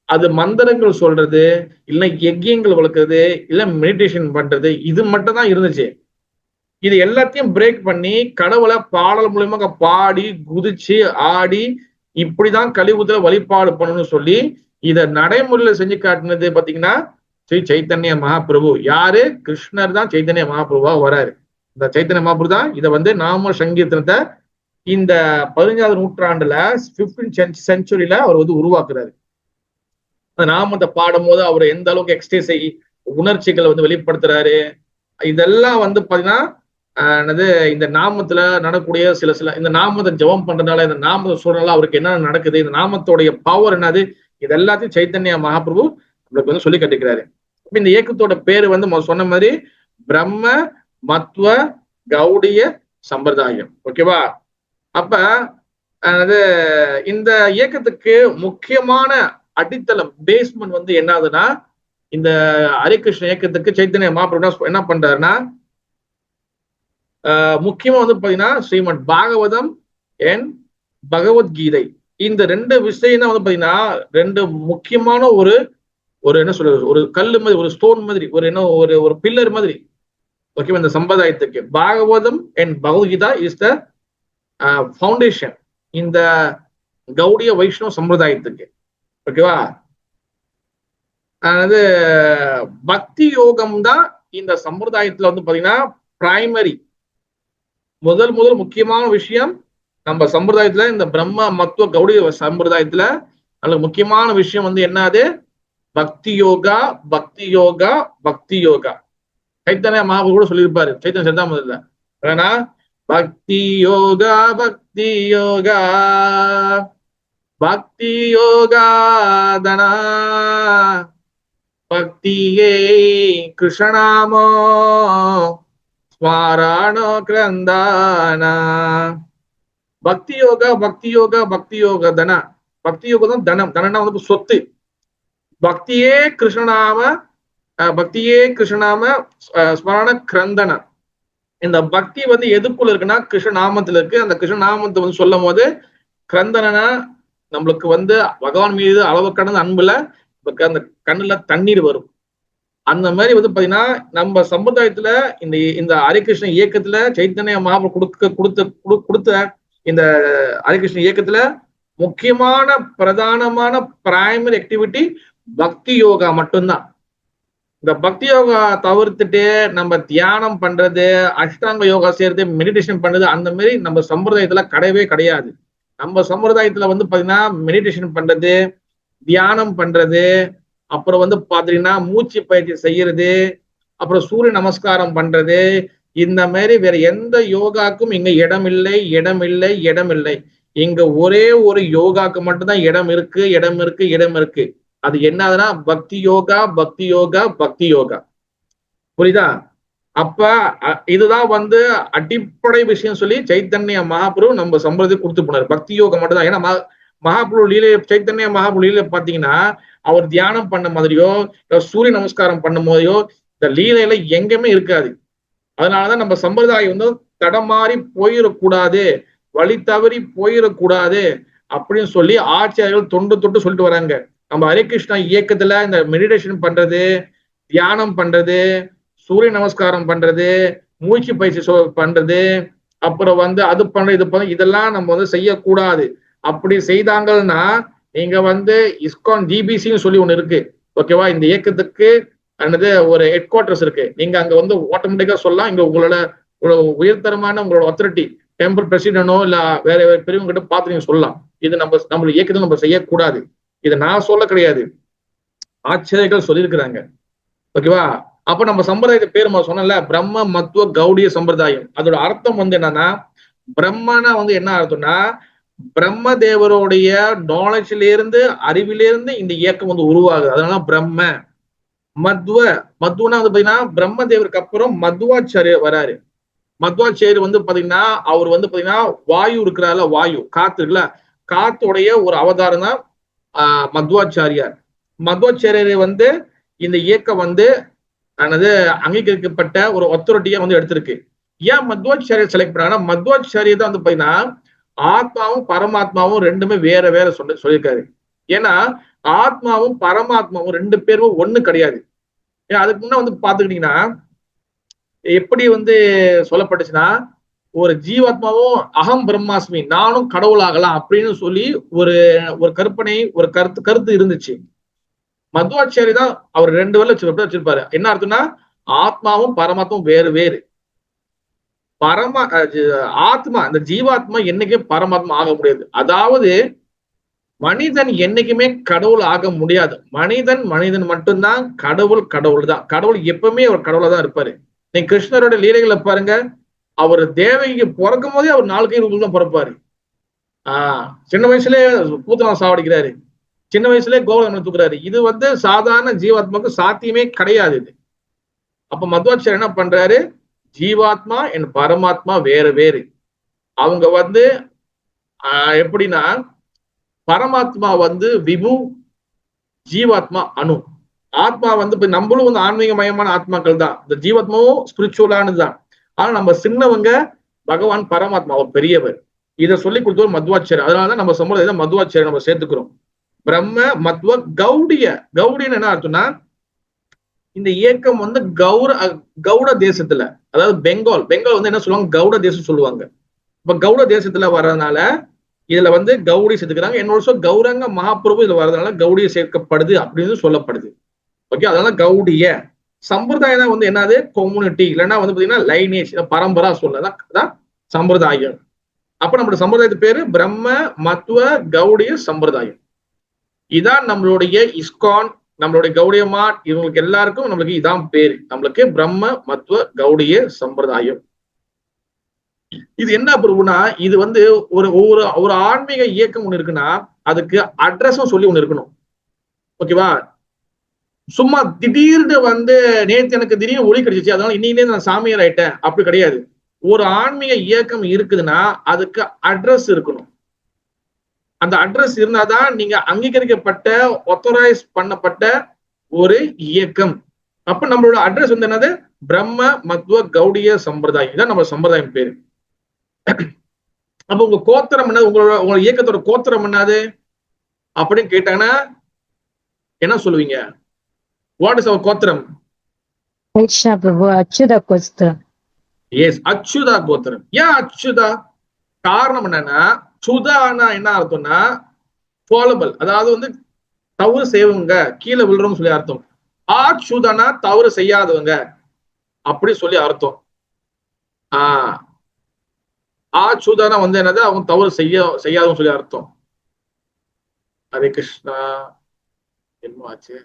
அது மந்திரங்கள் சொல்றது, இல்ல யஜ்யங்கள் வளர்க்கறது, இல்ல மெடிடேஷன் பண்றது, இது மட்டும் தான் இருந்துச்சு. இது எல்லாத்தையும் பிரேக் பண்ணி கடவுளை பாடல் மூலியமாக பாடி குதிச்சு ஆடி இப்படிதான் கலியுகத்துல வழிபாடு பண்ணணும்னு சொல்லி இத நடைமுறையில செஞ்சு காட்டினது பாத்தீங்கன்னா ஸ்ரீ சைத்தன்ய மகாபிரபு. யாரு? கிருஷ்ணர் தான் சைத்தன்ய மகாபிரபுவா வராரு. இந்த சைத்தன்ய மகாபிரபு தான் இதை வந்து நாம சங்கீர்த்தனத்தை இந்த 15வது நூற்றாண்டுல 15th செஞ்சுரியில அவர் வந்து உருவாக்குறாரு. அந்த நாமத்தை பாடும் போது அவர் எந்த அளவுக்கு எக்ஸ்டேஸை உணர்ச்சிகளை வந்து வெளிப்படுத்துறாரு. இதெல்லாம் வந்து பாத்தீங்கன்னா இந்த நாமத்துல நடக்கூடிய சில சில இந்த நாமத்தை ஜபம் பண்றதுனால, இந்த நாமத்தை சொல்றதுனால அவருக்கு என்ன நடக்குது, இந்த நாமத்தோடைய பவர் என்னது, இது எல்லாத்தையும் சைத்தன்ய மகாபிரபு நம்மளுக்கு வந்து சொல்லி கட்டிக்கிறாரு. இந்த இயக்கத்தோட பேரு வந்து சொன்ன மாதிரி பிரம்ம மத்வ கௌடிய சம்பிரதாயம். ஓகேவா? அப்ப இந்த இயக்கத்துக்கு முக்கியமான அடித்தளம் பேஸ்மெண்ட் வந்து என்னதுன்னா, இந்த ஹரிகிருஷ்ண இயக்கத்துக்கு சைத்தன்ய மகாபிரபு என்ன பண்றாருன்னா, முக்கியமா வந்து பாத்தீங்கன்னா ஸ்ரீமத் பாகவதம் அண்ட் பகவத்கீதை, இந்த ரெண்டு விஷயம் தான் வந்து பாத்தீங்கன்னா ரெண்டு முக்கியமான ஒரு ஒரு என்ன சொல்றது, ஒரு கல்லு மாதிரி, ஒரு ஸ்டோன் மாதிரி, ஒரு என்ன ஒரு பில்லர் மாதிரி. ஓகேவா? இந்த சம்பிரதாயத்துக்கு Bhagavatam and Bhagavad Gita is the foundation இந்த கௌடிய வைஷ்ணவ சம்பிரதாயத்துக்கு. ஓகேவா? அதாவது பக்தி யோகம் தான் இந்த சம்பிரதாயத்துல வந்து பாத்தீங்கன்னா பிரைமரி முதல் முக்கியமான விஷயம். நம்ம சம்பிரதாயத்துல இந்த பிரம்ம மத்துவ கௌடிய சம்பிரதாயத்துல நல்ல முக்கியமான விஷயம் வந்து என்னது? பக்தி யோகா, பக்தி யோகா, பக்தி யோகா. சைத்தன்ய மகாபிரபு கூட சொல்லியிருப்பாரு சைத்தன்ய சரிதாமிரத்துல. ஏன்னா பக்தி யோகா, பக்தி யோகா, பக்தி யோகா தனா, பக்தியே கிருஷ்ணாமோ ஸ்மரணோ கிரந்தானா. பக்தி யோகா, பக்தி யோகா, பக்தி யோகா தன. பக்தி யோகம் தான் தனம். தனம்னா வந்து சொத்து. பக்தியே கிருஷ்ணநாம, பக்தியே கிருஷ்ணநாம ஸ்மரண கிரந்தன. இந்த பக்தி வந்து எதுக்குள்ள இருக்குன்னா கிருஷ்ணநாமத்துல இருக்கு. அந்த கிருஷ்ணநாமத்தை வந்து சொல்லும் போது கிரந்தனா நம்மளுக்கு வந்து பகவான் மீது அளவு கடந்த அன்புல அந்த கண்ணுல தண்ணீர் வரும். அந்த மாதிரி வந்து பாத்தீங்கன்னா நம்ம சமுதாயத்துல இந்த இந்த ஹரிகிருஷ்ண இயக்கத்துல சைத்தன்ய மகாபிரபு கொடுத்த இந்த ஹரிகிருஷ்ண இயக்கத்துல முக்கியமான பிரதானமான பிரைமரி ஆக்டிவிட்டி பக்தி யோகா மட்டும்தான். இந்த பக்தி யோகா தவிர்த்துட்டு நம்ம தியானம் பண்றது, அஷ்டாங்க யோகா செய்யறது, மெடிடேஷன் பண்றது அந்த மாதிரி நம்ம சம்பிரதாயத்துல கிடையவே கிடையாது. நம்ம சம்பிரதாயத்துல வந்து பாத்தீங்கன்னா மெடிடேஷன் பண்றது, தியானம் பண்றது, அப்புறம் வந்து பாத்தீங்கன்னா மூச்சு பயிற்சி செய்யறது, அப்புறம் சூரிய நமஸ்காரம் பண்றது, இந்த மாதிரி வேற எந்த யோகாக்கும் இங்க இடம் இல்லை, இடம் இல்லை, இடம் இல்லை. இங்க ஒரே ஒரு யோகாக்கு மட்டும்தான் இடம் இருக்கு, இடம் இருக்கு, இடம் இருக்கு. அது என்னதுன்னா பக்தி யோகா, பக்தி யோகா, பக்தி யோகா. புரியுதா? அப்ப இதுதான் வந்து அடிப்படை விஷயம் சொல்லி சைத்தன்ய மகாபிரபு நம்ம சம்பிரதாயம் கொடுத்து போனாரு. பக்தி யோகம் மட்டும் தான். ஏன்னா மகாபிரபு லீலை, சைத்தன்ய மகாபிரபு லீலை பாத்தீங்கன்னா அவர் தியானம் பண்ண மாதிரியோ சூரிய நமஸ்காரம் பண்ணும் போதையோ இந்த லீலையில எங்கேயுமே இருக்காது. அதனாலதான் நம்ம சம்பிரதாயம் வந்து தடமாறி போயிடக்கூடாது, வழி தவறி போயிடக்கூடாது அப்படின்னு சொல்லி ஆச்சாரியர்கள் தொட்டு சொல்லிட்டு வராங்க. நம்ம ஹரிகிருஷ்ணா இயக்கத்துல இந்த மெடிடேஷன் பண்றது, தியானம் பண்றது, சூரிய நமஸ்காரம் பண்றது, மூச்சு பயிற்சி பண்றது, அப்புறம் வந்து அது பண்ற இது பண்ண இதெல்லாம் நம்ம வந்து செய்யக்கூடாது. அப்படி செய்தாங்கன்னா நீங்க வந்து இஸ்கான் ஜிபிசின்னு சொல்லி ஒண்ணு இருக்கு. ஓகேவா? இந்த இயக்கத்துக்கு ஒரு ஹெட் குவார்டர்ஸ் இருக்கு. நீங்க அங்க வந்து ஆட்டோமேட்டிக்கா சொல்லலாம். இங்க உங்களோட உயர்தரமான உங்களோட அத்தாரிட்டி டெம்பிள் பிரசிடென்டோ இல்ல வேற பெரியவங்க கிட்ட பார்த்து நீங்க சொல்லலாம். இது நம்ம இயக்கத்தை நம்ம செய்யக்கூடாது. இதை நான் சொல்ல கிடையாது, ஆச்சரியர்கள் சொல்லியிருக்கிறாங்க. ஓகேவா? அப்ப நம்ம சம்பிரதாயத்தை பேர் சொன்னல பிரம்ம மத்துவ கௌடிய சம்பிரதாயம். அதோட அர்த்தம் வந்து என்னன்னா, பிரம்மனா வந்து என்ன அர்த்தம்னா பிரம்ம தேவருடைய நாலேஜ்ல இருந்து அறிவிலிருந்து இந்த இயக்கம் வந்து உருவாகுது. அதனால பிரம்ம. மத்வனா வந்து பாத்தீங்கன்னா பிரம்ம தேவருக்கு அப்புறம் மத்வாச்சாரியர் வராரு. மத்வாச்சாரியர் வந்து பாத்தீங்கன்னா அவர் வந்து பாத்தீங்கன்னா வாயு இருக்கிறாருல, வாயு காத்து இருக்குல்ல, காத்துடைய ஒரு அவதாரம் தான் மத்வாச்சாரியார். மத்வாச்சாரியர் வந்து இந்த இயக்கம் வந்து அங்கீகரிக்கப்பட்ட ஒரு அத்தாரிட்டியா வந்து எடுத்திருக்கு. ஏன் மத்வாச்சாரிய செலக்ட் பண்ணாங்கன்னா மத்வாச்சாரிய தான் வந்து பாத்தீங்கன்னா ஆத்மாவும் பரமாத்மாவும் ரெண்டுமே வேற வேற சொல்லியிருக்காரு. ஏன்னா ஆத்மாவும் பரமாத்மாவும் ரெண்டு பேரும் ஒண்ணு கிடையாது. ஏன்னா அதுக்கு முன்ன வந்து பாத்துக்கிட்டீங்கன்னா எப்படி வந்து சொல்லப்பட்டுச்சுன்னா ஒரு ஜீவாத்மாவும் அகம் பிரம்மாஸ்மி நானும் கடவுளாகலாம் அப்படின்னு சொல்லி ஒரு ஒரு கற்பனை ஒரு கருத்து இருந்துச்சு. மத்வாச்சாரி தான் அவர் 2 வரல வச்சிருப்பாரு. என்ன அர்த்தம்னா ஆத்மாவும் பரமாத்மாவும் வேறு வேறு. ஆத்மா இந்த ஜீவாத்மா என்னைக்கே பரமாத்மா ஆக முடியாது. அதாவது மனிதன் என்னைக்குமே கடவுள் ஆக முடியாது. மனிதன் மட்டும்தான், கடவுள் தான். கடவுள் எப்பவுமே ஒரு கடவுளா தான் இருப்பாரு. நீங்க கிருஷ்ணரோட லீலைகளை பாருங்க, அவர் தேவகிக்கு பிறக்கும் போதே அவர் 4 கை ரூபம் தான் பிறப்பாரு. சின்ன வயசுல பூத்தனா சாவடிக்கிறாரு, சின்ன வயசுல கோவலனை தூக்குறாரு. இது வந்து சாதாரண ஜீவாத்மாவுக்கு சாத்தியமே கிடையாது இது. அப்ப மத்வாச்சாரியர் என்ன பண்றாரு, ஜீவாத்மா என் பரமாத்மா வேறு வேறு. அவங்க வந்து எப்படின்னா பரமாத்மா வந்து விபு, ஜீவாத்மா அணு. ஆத்மா வந்து இப்ப நம்மளும் வந்து ஆன்மீகமயமான ஆத்மாக்கள் தான். இந்த ஜீவாத்மாவும் ஸ்பிரிச்சுவலானதுதான். ஆனா நம்ம சின்னவங்க, பகவான் பரமாத்மா அவர் பெரியவர். இதை சொல்லி கொடுத்தவர் மத்வாச்சாரியர். அதனாலதான் நம்ம சம்பிரதாயம் மத்வாச்சாரியர் நம்ம சேர்த்துக்கிறோம். பிரம்ம மத்வ கௌடிய. கௌடியன்னு என்ன அர்த்தம்னா இந்த இயக்கம் வந்து கௌட தேசத்துல, அதாவது பெங்கால் வந்து என்ன சொல்லுவாங்க, கௌட தேசம் சொல்லுவாங்க. இப்ப கௌட தேசத்துல வர்றதுனால இதுல வந்து கௌடி சேர்த்துக்கிறாங்க. என்னோட கௌரங்க மகாபிரபு இதுல வர்றதுனால கௌடிய சேர்க்கப்படுது அப்படின்னு சொல்லப்படுது. ஓகே, அதனால கௌடிய சம்பிரதாயம் வந்து என்னது, கம்யூனிட்டி, இல்லைன்னா வந்து பாத்தீங்கன்னா லைனேஜ், பரம்பரா சொல்லதான் சம்பிரதாயம். அப்ப நம்மளோட சம்பிரதாயத்து பேரு பிரம்ம மத்வ கௌடிய சம்பிரதாயம். இதான் நம்மளுடைய இஸ்கான், நம்மளுடைய கௌடியமா, இவங்களுக்கு எல்லாருக்கும் நம்மளுக்கு இதான் பேரு. நம்மளுக்கு பிரம்ம மத்வ கௌடிய சம்பிரதாயம். இது என்ன பிரபுனா, இது வந்து ஒரு ஆன்மீக இயக்கம் ஒண்ணு இருக்குன்னா அதுக்கு அட்ரஸும் சொல்லி ஒண்ணு இருக்கணும். ஓகேவா? சும்மா திடீர்னு வந்து நேற்று எனக்கு திடீர்னு ஒளி கிடைச்சிச்சு அதனால இன்னையிலே நான் சாமியார் ஆயிட்டேன் அப்படி கிடையாது. ஒரு ஆன்மீக இயக்கம் இருக்குதுன்னா அதுக்கு அட்ரஸ் இருக்கணும். அந்த அட்ரஸ் இருந்தாதான் நீங்க அங்கீகரிக்கப்பட்ட ஆத்தரைஸ் பண்ணப்பட்ட ஒரு இயக்கம். அப்ப நம்மளோட அட்ரஸ் வந்து என்னது, பிரம்ம மத்வ கௌடிய சம்பிரதாயம். இதான் நம்ம சம்பிரதாயம் பேரு. அப்ப உங்க கோத்திரம் என்ன, உங்களோட இயக்கத்தோட கோத்திரம் என்னது அப்படின்னு கேட்டாங்கன்னா என்ன சொல்லுவீங்க? வாட் இஸ் அவர் கோத்திரம்? அச்சுதா கோத்திரம். எஸ், அச்சுதா கோத்திரம். ஏன் அச்சுதா? காரணம் என்னன்னா, சுதானா என்ன அர்த்தம்னா ஃபாலபிள், அதாவது வந்து தவறு செய்வங்க, கீழே விழுறோம் சொல்லி அர்த்தம். ஆச்சுதானா தவறு செய்யாதவங்க அப்படி சொல்லி அர்த்தம். ஆச்சுதானா வந்து என்னது, அவங்க தவறு செய்யாதவங்க சொல்லி அர்த்தம். ஹரே கிருஷ்ணா. என்ன ஆச்சு?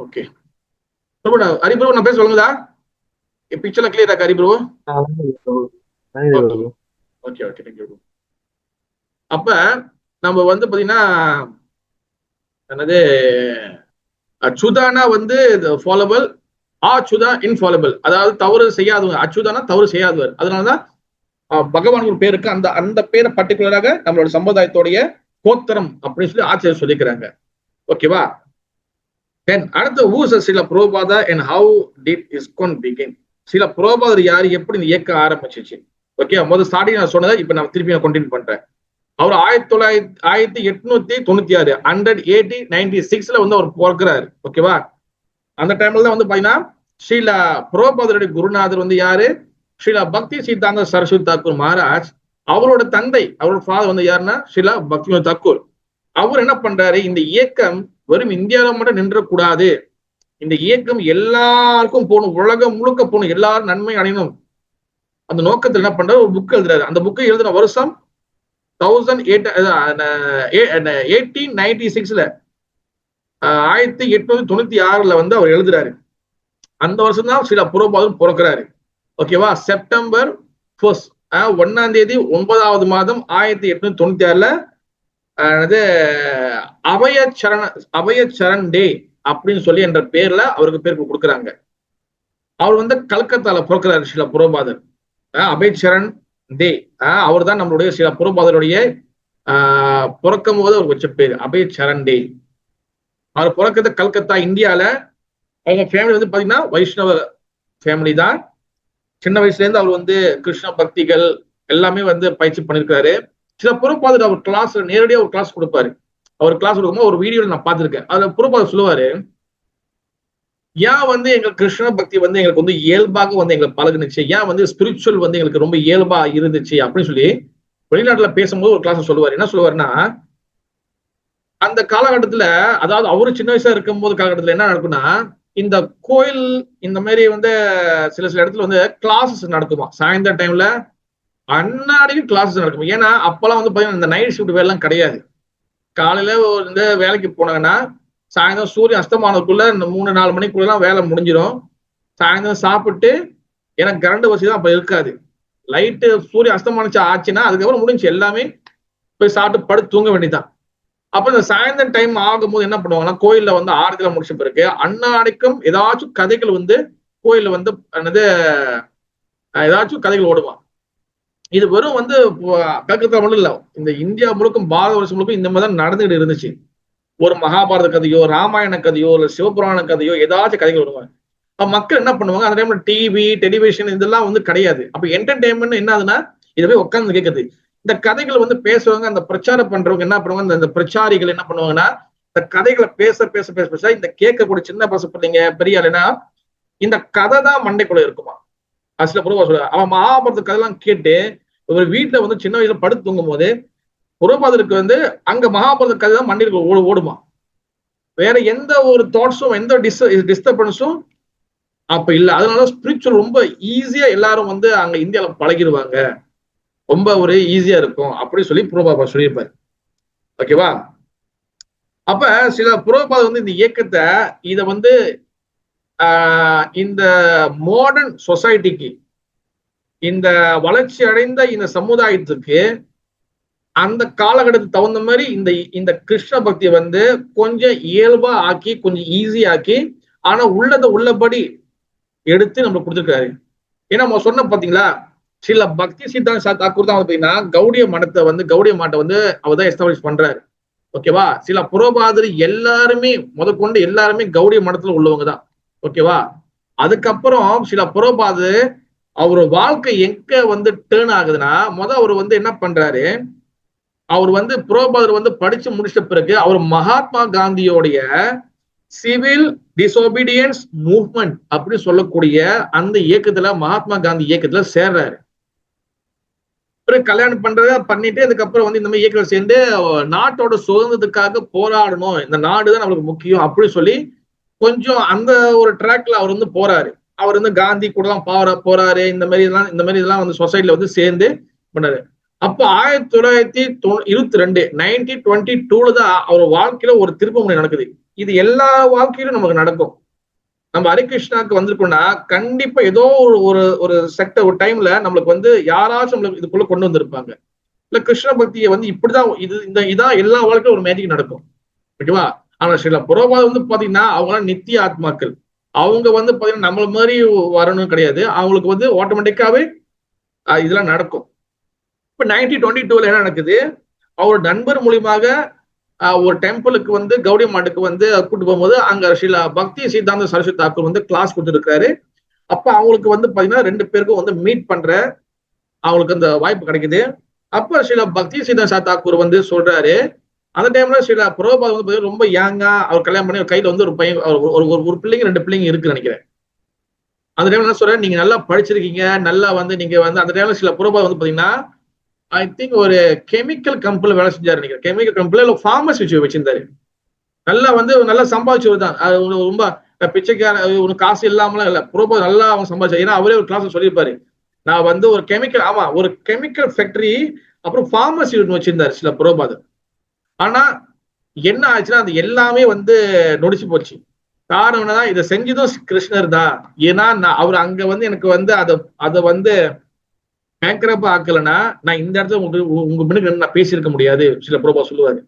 ஓகே, ஹரிப்ரோ நான் பேச சொல்லுங்களா? பிக்சர்ல கிளியர் இருக்கா ஹரிப்ரோ? Okay okay, thank you. அப்ப நம்ம வந்து பாத்தீங்கன்னா என்னது, அச்சுதானா வந்து ஃபாலபிள், ஆச்சுதா இன்ஃபாலபிள், அதாவது தவறு செய்யாதவங்க. அச்சுதானா தவறு செய்யாதவர். அதனாலதான் பகவான் ஒரு பேருக்கு அந்த பேரை பர்டிகுலராக நம்மளோட சம்பிரதாயத்தோடைய கோத்திரம் அப்படின்னு சொல்லி ஆச்சரியம் சொல்லிக்கிறாங்க. ஓகேவா? தென் அடுத்த who's Srila Prabhupada and how did ISKCON begin. Srila புரோபாதர் யாரு, எப்படி இந்த இயக்க ஆரம்பிச்சிச்சு? ஓகே, முதல் ஸ்டார்டிங் நான் சொன்னதை இப்ப நான் திருப்பி நான் கண்டினியூ பண்றேன். அவர் 1896 196ல வந்து அவர் பிறக்கிறாரு. ஓகேவா? அந்த டைம்ல தான் வந்து பாத்தீங்கன்னா ஸ்ரீல புரோபாதருடைய குருநாதர் வந்து யாரு, ஸ்ரீலா பக்தி சித்தாந்த சரஸ்வதி தாக்கூர் மகாராஜ். அவரோட தந்தை, அவரோட ஃபாதர் வந்து யாருன்னா ஸ்ரீலா பக்தி தாக்கூர். அவர் என்ன பண்றாரு, இந்த இயக்கம் வெறும் இந்தியாவில மட்டும் நின்றக்கூடாது, இந்த இயக்கம் எல்லாருக்கும் போகணும், உலகம் முழுக்க போகணும், எல்லாரும் நன்மை அடையணும். அந்த நோக்கத்தில் என்ன பண்றாரு, ஒரு புக் எழுதுறாரு. அந்த புக்கை எழுதின வருஷம் 1896ல 1896ல வந்து அவர் எழுதுறாரு. அந்த வருஷம் தான் ஸ்ரீலா புரோபாதர் பிறக்கிறாரு. ஓகேவா? செப்டம்பர் 1 9வது மாதம் 1896ல அபயச்சரண் டே அப்படின்னு சொல்லி என்ற பேர்ல அவருக்கு பேர் கொடுக்குறாங்க. அவர் வந்து கல்கத்தால பிறக்கிறாரு ஸ்ரீலா புரோபாதர். அபயச்சரண் டே, அவர் தான் நம்மளுடைய ஸ்ரீலா புரோபாதருடைய பிறக்கும் போது அவருக்கு வச்ச பேர் அபயச்சரண் டே. அவர் பிறக்கிறது கல்கத்தா, இந்தியால அவங்க ஃபேமிலி வந்து பாத்தீங்கன்னா வைஷ்ணவ ஃபேமிலி தான். சின்ன வயசுல இருந்து அவர் வந்து கிருஷ்ண பக்திகள் எல்லாமே வந்து பயிற்சி பண்ணிருக்காரு. சில புறப்பாதர் அவர் கிளாஸ் நேரடியா ஒரு கிளாஸ் கொடுப்பாரு. அவர் கிளாஸ் கொடுக்கும்போது ஒரு வீடியோல நான் பார்த்திருக்கேன். அதுல புறப்பாதர் சொல்லுவாரு, ஏன் வந்து எங்க கிருஷ்ண பக்தி வந்து எங்களுக்கு வந்து இயல்பாக வந்து எங்களுக்கு பழகுனுச்சு, ஏன் வந்து ஸ்பிரிச்சுவல் வந்து எங்களுக்கு ரொம்ப இயல்பா இருந்துச்சு அப்படின்னு சொல்லி வெளிநாட்டுல பேசும்போது ஒரு கிளாஸ் சொல்லுவாரு. என்ன சொல்லுவாருன்னா, அந்த காலகட்டத்துல, அதாவது அவரு சின்ன வயசா இருக்கும் போது காலகட்டத்துல என்ன நடக்கும்னா, இந்த கோயில் இந்த மாதிரி வந்து சில சில இடத்துல வந்து கிளாஸஸ் நடக்குமா சாயந்தர டைம்ல, அன்னாடியும் கிளாஸஸ் நடக்கும். ஏன்னா அப்பெல்லாம் வந்து பாத்தீங்கன்னா இந்த நைட் ஷிஃப்ட் வேலை எல்லாம் கிடையாது. காலையில இந்த வேலைக்கு போனாங்கன்னா சாயந்தரம் சூரியன் அஸ்தமானதுக்குள்ள இந்த 3-4 மணிக்குள்ள வேலை முடிஞ்சிடும். சாயந்தரம் சாப்பிட்டு, எனக்கு கரண்ட் வசதி தான் அப்ப இருக்காது. லைட்டு சூரியன் அஸ்தமானிச்சு ஆச்சுன்னா அதுக்கப்புறம் முடிஞ்சு எல்லாமே போய் சாப்பிட்டு படுத்து தூங்க வேண்டியதுதான். அப்ப இந்த சாயந்தரம் டைம் ஆகும்போது என்ன பண்ணுவாங்கன்னா, கோயில்ல வந்து ஆறுதல முடிச்ச பிறகு அன்னாடிக்கும் ஏதாச்சும் கதைகள் வந்து கோயில்ல வந்து என்னது ஏதாச்சும் கதைகள் ஓடுமா. இது வெறும் வந்து கல்கத்தா மட்டும் இல்ல, இந்த இந்தியா முழுக்கும் பாரத வருஷம் முழுக்கும் இந்த மாதிரி தான் நடந்துகிட்டு இருந்துச்சு. ஒரு மகாபாரத கதையோ, ராமாயண கதையோ, இல்ல சிவபுராண கதையோ ஏதாச்சும் கதைகள் வருவாங்க. அப்ப மக்கள் என்ன பண்ணுவாங்க, அந்த டைம்ல டிவி, டெலிவிஷன் இதெல்லாம் வந்து கிடையாது. அப்ப என்டர்டைன்மெண்ட் என்ன ஆகுதுன்னா, இதை போய் உட்கார்ந்து கேட்குது. இந்த கதைகள் வந்து பேசுவாங்க, அந்த பிரச்சாரம் பண்றவங்க என்ன பண்ணுவாங்க, இந்த பிரச்சாரிகள் என்ன பண்ணுவாங்கன்னா, இந்த கதைகளை பேச பேச பேச பேச இந்த கேட்கக்கூடிய சின்ன பசங்க பெரிய ஆளுனா இந்த கதை தான் மண்டைக்குள்ள இருக்குமா. சில புறவா சொல்ல அவன் மகாபாரத கதைலாம் கேட்டு ஒரு வீட்டுல வந்து சின்ன வயசுல படுத்து தூங்கும் போது புறபாதருக்கு வந்து அங்க மகாபாரத கதை தான் மண்டைக்குள்ள ஓடுமா. வேற எந்த ஒரு தாட்ஸும் எந்த டிஸ்டர்பன்ஸும் அப்ப இல்ல. அதனால ஸ்பிரிச்சுவல் ரொம்ப ஈஸியா எல்லாரும் வந்து அங்க இந்தியாவில பழகிடுவாங்க, ரொம்ப ஒரு ஈஸியா இருக்கும் அப்படி சொல்லி புரோபாபா சொல்லியிருப்பாரு. ஓகேவா. அப்ப சில புரோபாத வந்து இந்த இயக்கத்தை இத வந்து இந்த மாடர்ன் சொசைட்டிக்கு, இந்த வளர்ச்சி அடைந்த இந்த சமுதாயத்துக்கு அந்த காலகட்டத்துக்கு தகுந்த மாதிரி இந்த இந்த கிருஷ்ண பக்தியை வந்து கொஞ்சம் இயல்பா ஆக்கி, கொஞ்சம் ஈஸி ஆக்கி, ஆனா உள்ளதை உள்ளபடி எடுத்து நம்ம கொடுத்துருக்காரு. ஏன்னா நம்ம சொன்ன பாத்தீங்களா, சில பக்தி சித்தாந்த தாக்கூர் தான் பாத்தீங்கன்னா கௌடிய மடத்தை வந்து கௌடிய மாட்டை வந்து அவர் தான் எஸ்டாப்ளிஷ் பண்றாரு. ஓகேவா. சில புரோபாதிரி எல்லாருமே முதற்கொண்டு எல்லாருமே கௌடிய மடத்துல உள்ளவங்க தான். ஓகேவா. அதுக்கப்புறம் சில புரோபாது அவர் வாழ்க்கை எங்க வந்து டேர்ன் ஆகுதுன்னா, அவர் வந்து என்ன பண்றாரு, அவர் வந்து புரோபாதர் வந்து படிச்சு முடிச்ச பிறகு அவர் மகாத்மா காந்தியோடைய சிவில் டிசோபீடியன்ஸ் மூவ்மெண்ட் அப்படின்னு சொல்லக்கூடிய அந்த இயக்கத்துல, மகாத்மா காந்தி இயக்கத்துல சேர்றாரு. கல்யாணம் பண்றத பண்ணிட்டு அதுக்கப்புறம் வந்து இந்த மாதிரி இயக்கத்தில் சேர்ந்து நாட்டோட சுதந்திரத்துக்காக போராடணும், இந்த நாடுதான் நம்மளுக்கு முக்கியம் அப்படின்னு சொல்லி கொஞ்சம் அந்த ஒரு ட்ராக்ல அவர் வந்து போறாரு. அவர் வந்து காந்தி கூட தான் போறாரு. இந்த மாதிரி இதெல்லாம் வந்து சொசைட்டில வந்து சேர்ந்து பண்ணாரு. அப்ப 1922 1922 தான் அவர் வாழ்க்கையில ஒரு திருப்பமுனை நடக்குது. இது எல்லா வாழ்க்கையிலும் நமக்கு நடக்கும். நம்ம ஹரிகிருஷ்ணாக்கு வந்திருக்கோம்னா கண்டிப்பா ஏதோ ஒரு ஒரு செக்டர் ஒரு டைம்ல நம்மளுக்கு வந்து யாராச்சும் நம்மளுக்கு இதுக்குள்ள கொண்டு வந்திருப்பாங்க. இல்ல கிருஷ்ண பக்தியை வந்து இப்படிதான் இதான் எல்லா வாழ்க்கையும் ஒரு மேஜிக் நடக்கும். ஓகேவா. ஆனா சில புரோபாதம் வந்து பாத்தீங்கன்னா அவங்களாம் நித்திய ஆத்மாக்கள். அவங்க வந்து பாத்தீங்கன்னா நம்மள மாதிரி வரணும் கிடையாது. அவங்களுக்கு வந்து ஆட்டோமேட்டிக்காவே இதெல்லாம் நடக்கும். இப்ப 1922 என்ன நடக்குது, அவர் நண்பர் மூலியமாக ஒரு டெம்பிளுக்கு வந்து கௌடி மாட்டுக்கு வந்து கூட்டு போகும்போது அங்க சில பக்தி சித்தாந்த சரஸ்வதி தாக்கூர் வந்து கிளாஸ் கொடுத்துருக்காரு. அப்ப அவங்களுக்கு வந்து பாத்தீங்கன்னா 2 பேருக்கும் வந்து மீட் பண்ற அவங்களுக்கு அந்த வாய்ப்பு கிடைக்குது. அப்ப சில பக்தி சித்தாந்த தாக்கூர் வந்து சொல்றாரு, அந்த டைம்ல சில புரோபாத் வந்து ரொம்ப யங்கா அவர் கல்யாணம் பண்ணி கையில வந்து ஒரு பையன் ஒரு பிள்ளைங்க 2 பிள்ளைங்க இருக்குன்னு நினைக்கிறேன். அந்த டைம்ல என்ன சொல்றேன், நீங்க நல்லா படிச்சிருக்கீங்க, நல்லா வந்து நீங்க வந்து அந்த டைம்ல சில புரோபாத் வந்து பாத்தீங்கன்னா ஐ திங்க் ஒரு கெமிக்கல் கம்பெனில வேலை செஞ்சாரு நினைக்கிறேன். கெமிக்கல் கம்பெனில ஃபார்மசி வச்சிருந்தாரு. நல்லா வந்து நல்லா சம்பாதிச்சவர் தான். அது ரொம்ப பிச்சைக்கார உனக்கு காசு இல்லாமலாம் இல்ல. புரோபாத் நல்லா அவங்க சம்பாதிச்சாரு. ஏன்னா அவரே ஒரு கிளாஸ் சொல்லியிருப்பாரு, நான் வந்து ஒரு கெமிக்கல் ஒரு கெமிக்கல் ஃபேக்டரி அப்புறம் ஃபார்மசி வச்சிருந்தாரு சில புரோபாத். ஆனா என்ன ஆச்சுன்னா அது எல்லாமே வந்து நொடிச்சு போச்சு. காரணம் என்னன்னா இதை செஞ்சதும் கிருஷ்ணர் தான். ஏன்னா அவர் அங்க வந்து எனக்கு வந்து அதை வந்து பேங்க்ரப்பா ஆக்கலன்னா நான் இந்த இடத்துல உங்க முன்னுக்கு நான் பேசியிருக்க முடியாது சில புரோபா சொல்லுவாரு.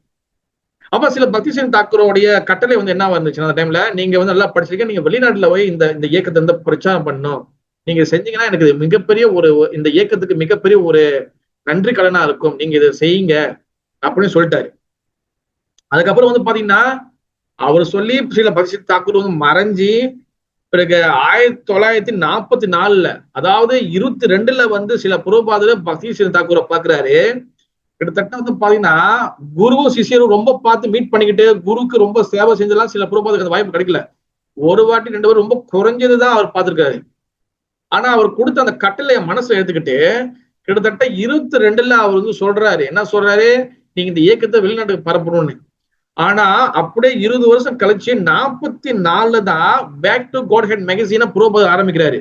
அப்ப சில பக்தி சிங் தாக்கூரோடைய கட்டளை வந்து என்ன வந்துச்சுன்னா அந்த டைம்ல நீங்க வந்து நல்லா படிச்சிருக்கீங்க, நீங்க வெளிநாட்டுல போய் இந்த இயக்கத்தை வந்து பிரச்சாரம் பண்ணணும், நீங்க செஞ்சீங்கன்னா எனக்கு மிகப்பெரிய ஒரு இந்த இயக்கத்துக்கு மிகப்பெரிய ஒரு நன்றி கடனா இருக்கும், நீங்க இதை செய்யுங்க அப்படின்னு சொல்லிட்டாரு. அதுக்கப்புறம் வந்து பாத்தீங்கன்னா அவர் சொல்லி சில பக்தி தாக்கூர் வந்து மறைஞ்சி பிறகு 1944 அதாவது 22ல வந்து சில புரோபாதர் பக்தி சிங் தாக்கூரை பாக்குறாரு. கிட்டத்தட்ட வந்து பாத்தீங்கன்னா குருவும் சிஷியரும் ரொம்ப பார்த்து மீட் பண்ணிக்கிட்டு குருக்கு ரொம்ப சேவை செஞ்செல்லாம் சில புரோபாதருக்கு அந்த வாய்ப்பு கிடைக்கல. ஒரு வாட்டி 2 பேரும் ரொம்ப குறைஞ்சதுதான் அவர் பார்த்திருக்காரு. ஆனா அவர் கொடுத்த அந்த கட்டளைய மனசுல எடுத்துக்கிட்டு கிட்டத்தட்ட 22ல அவர் வந்து சொல்றாரு, என்ன சொல்றாரு, நீங்க இந்த இயக்கத்தை வெளிநாட்டுக்கு பரப்பணும்னு. ஆனா அப்படியே 20 வருஷம் கழிச்சு 44ல தான் பேக் டு காட் ஹெட் மேகசினை புரோபாதர் ஆரம்பிக்கிறாரு.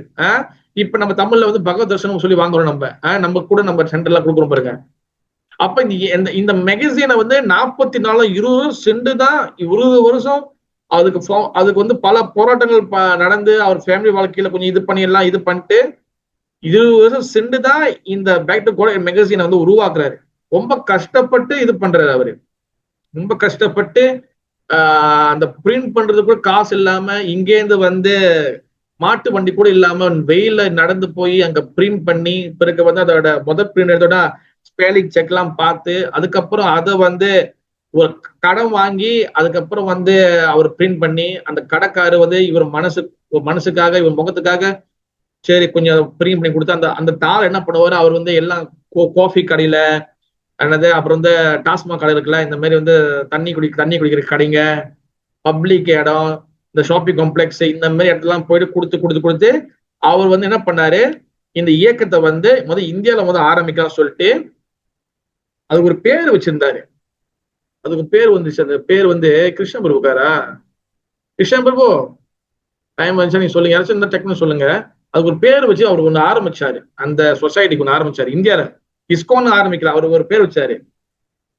இப்ப நம்ம தமிழ்ல வந்து பகவத் தர்ஷனம் சொல்லி வாங்குறோம். நம்ம கூட நம்ம சென்டர்ல கொடுக்குறோம் பாருங்க. அப்ப இந்த மெகசீனை வந்து 44 20 வருஷம் சென்றுதான் 20 வருஷம் அதுக்கு வந்து பல போராட்டங்கள் நடந்து அவர் ஃபேமிலி வாழ்க்கையில கொஞ்சம் இது பண்ணிடலாம், இது பண்ணிட்டு 20 வருஷம் சென்றுதான் இந்த பேக் டு காட் மெகசீனை வந்து உருவாக்குறாரு. ரொம்ப கஷ்டப்பட்டு இது பண்றாரு அவரு. ரொம்ப கஷ்டப்பட்டு அந்த பிரிண்ட் பண்றது கூட காசு இல்லாம இங்கேருந்து வந்து மாட்டு வண்டி கூட இல்லாம வெயில நடந்து போய் அங்க பிரிண்ட் பண்ணி பிறகு வந்து அதோட முதல் பிரிண்ட் எடுத்தோட ஸ்பெல்லிங் செக் எல்லாம் பார்த்து அதுக்கப்புறம் அதை வந்து ஒரு கடன் வாங்கி அதுக்கப்புறம் வந்து அவர் பிரிண்ட் பண்ணி அந்த கடைக்காரு வந்து இவர் மனசுக்காக இவர் முகத்துக்காக சரி கொஞ்சம் பிரிண்ட் பண்ணி கொடுத்து அந்த அந்த தாள் என்ன பண்ணுவாரு, அவர் வந்து எல்லாம் காஃபி கடையில என்னது அப்புறம் வந்து டாஸ்மாக் கடை இருக்குல்ல, இந்த மாதிரி வந்து தண்ணி குடிக்கிற கடைங்க, பப்ளிக் இடம், இந்த ஷாப்பிங் காம்ப்ளெக்ஸ், இந்த மாதிரி இடத்துலாம் போயிட்டு கொடுத்து அவர் வந்து என்ன பண்ணாரு, இந்த இயக்கத்தை வந்து இந்தியாவில ஆரம்பிக்கலாம் சொல்லிட்டு அதுக்கு ஒரு பேர் வச்சிருந்தாரு. அதுக்கு பேர் வந்துச்சு. அந்த பேர் வந்து கிருஷ்ண பிரபுக்காரா, கிருஷ்ண பிரபு டைம் வந்துச்சா நீங்க சொல்லுங்க, யாராச்சும் இந்த டெக்னோ சொல்லுங்க. அதுக்கு ஒரு பேர் வச்சு அவர் ஒண்ணு ஆரம்பிச்சாரு, அந்த சொசைட்டிக்கு ஒண்ணு ஆரம்பிச்சாரு. இந்தியாவில இஸ்கான் ஆரம்பிக்கல, அவர் ஒரு பேர் வச்சாரு.